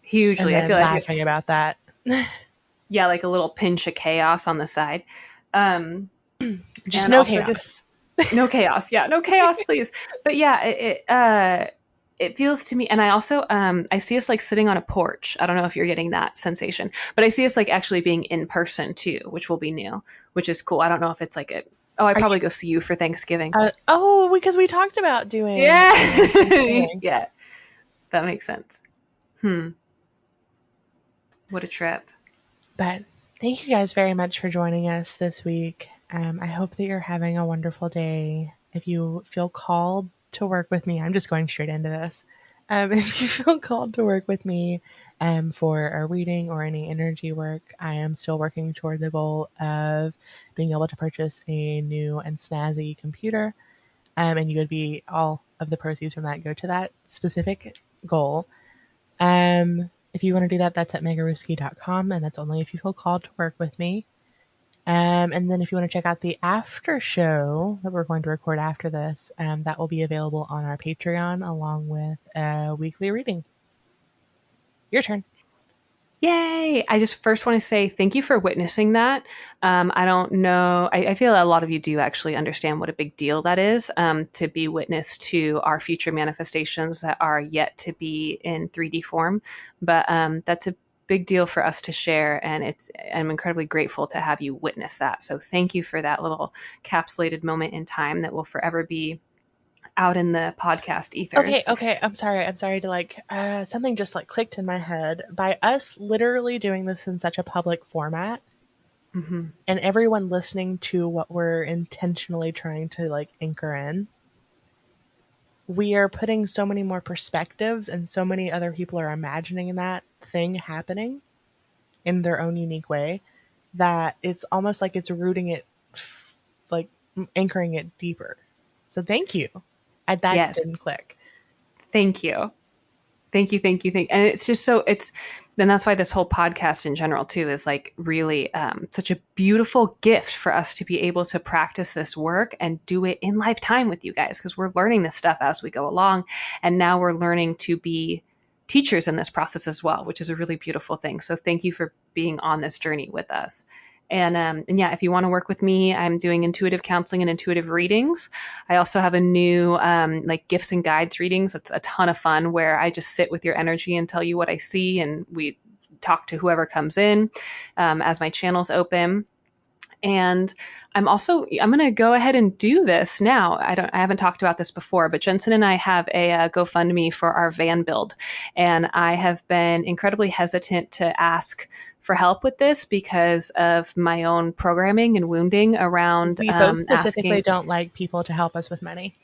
hugely. I feel then like laughing about that. yeah, like a little pinch of chaos on the side, um, Just and no also just chaos. no chaos. Yeah, no chaos, please. But yeah, it feels to me, and I also I see us like sitting on a porch. I don't know if you're getting that sensation, but I see us like actually being in person too, which will be new, which is cool. I don't know if it's like a. Oh, I Are probably you? go see you for Thanksgiving. Oh, because we talked about doing Yeah, Thanksgiving. yeah, that makes sense. Hmm. What a trip. But thank you guys very much for joining us this week. I hope that you're having a wonderful day. If you feel called to work with me, I'm just going straight into this. If you feel called to work with me for a reading or any energy work, I am still working toward the goal of being able to purchase a new and snazzy computer. And you would be all of the proceeds from that go to that specific goal. If you want to do that, that's at megaruski.com, and that's only if you feel called to work with me. And then if you want to check out the after show that we're going to record after this, that will be available on our Patreon along with a weekly reading. Your turn. Yay! I just first want to say thank you for witnessing that. I don't know. I feel a lot of you do actually understand what a big deal that is, to be witness to our future manifestations that are yet to be in 3D form. But that's a big deal for us to share, and I'm incredibly grateful to have you witness that. So thank you for that little capsulated moment in time that will forever be out in the podcast Okay, ethers. okay. I'm sorry. I'm sorry to something just like clicked in my head. By us literally doing this in such a public format Mm-hmm. and everyone listening to what we're intentionally trying to like anchor in, we are putting so many more perspectives and so many other people are imagining that thing happening in their own unique way that it's almost like it's rooting it, like anchoring it deeper. So thank you. That Yes, didn't click. thank you. Thank you, thank you, thank you. And it's just so it's then that's why this whole podcast in general too is like really such a beautiful gift for us to be able to practice this work and do it in lifetime with you guys because we're learning this stuff as we go along, and now we're learning to be teachers in this process as well, which is a really beautiful thing. So thank you for being on this journey with us. And yeah, if you want to work with me, I'm doing intuitive counseling and intuitive readings. I also have a new like gifts and guides readings. It's a ton of fun where I just sit with your energy and tell you what I see, and we talk to whoever comes in as my channels open. And I'm going to go ahead and do this now. I haven't talked about this before, but Jensen and I have a GoFundMe for our van build, and I have been incredibly hesitant to ask for help with this because of my own programming and wounding around We both specifically asking. don't like people to help us with money.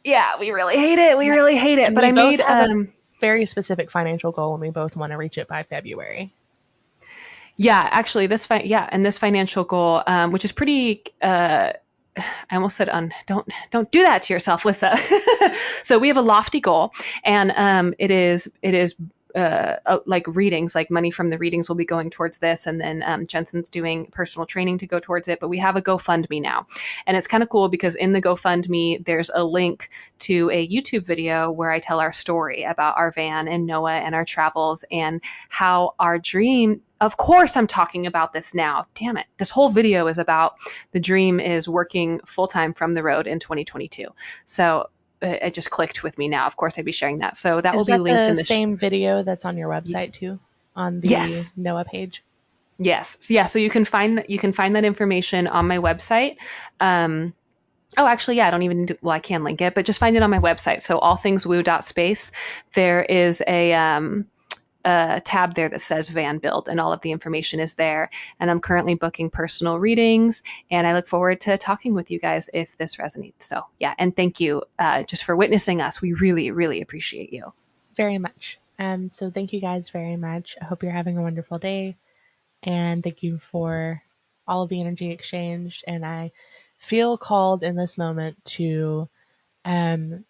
Yeah, we really hate it. We Yeah. really hate it. And But we I both made have a very specific financial goal and we both want to reach it by February. yeah, actually and this financial goal, which is pretty I almost said don't do that to yourself, Lissa. So we have a lofty goal, and it is like readings, like money from the readings will be going towards this, and then Jensen's doing personal training to go towards it. But we have a GoFundMe now, and it's kind of cool because in the GoFundMe there's a link to a YouTube video where I tell our story about our van and Noah and our travels and how our dream. Of course, I'm talking about this now. Damn it. This whole video is about the dream is working full time from the road in 2022. So it just clicked with me now. Of course, I'd be sharing that. So that will Is be that linked the in the. same video that's on your website too? On the Yes. Noah page? Yes. Yeah. So you can find that information on my website. Um, Oh, actually, yeah, I don't even need to, well, I can link it, but just find it on my website. So allthingswoo.space. There is a tab there that says van build, and all of the information is there. And I'm currently booking personal readings, and I look forward to talking with you guys if this resonates. So yeah, and thank you just for witnessing us. We really, really appreciate you. Very much. So thank you guys very much. I hope you're having a wonderful day. And thank you for all of the energy exchanged. And I feel called in this moment to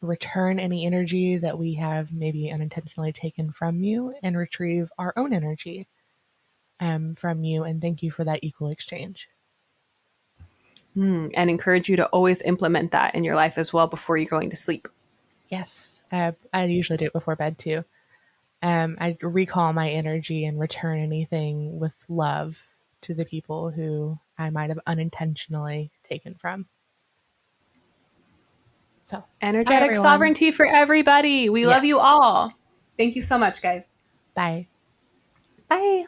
return any energy that we have maybe unintentionally taken from you and retrieve our own energy from you. And thank you for that equal exchange. And encourage you to always implement that in your life as well before you're going to sleep. Yes, I usually do it before bed too. I recall my energy and return anything with love to the people who I might have unintentionally taken from. So, bye Energetic everyone. sovereignty for everybody. We love Yes. you all. Thank you so much, guys. Bye. Bye.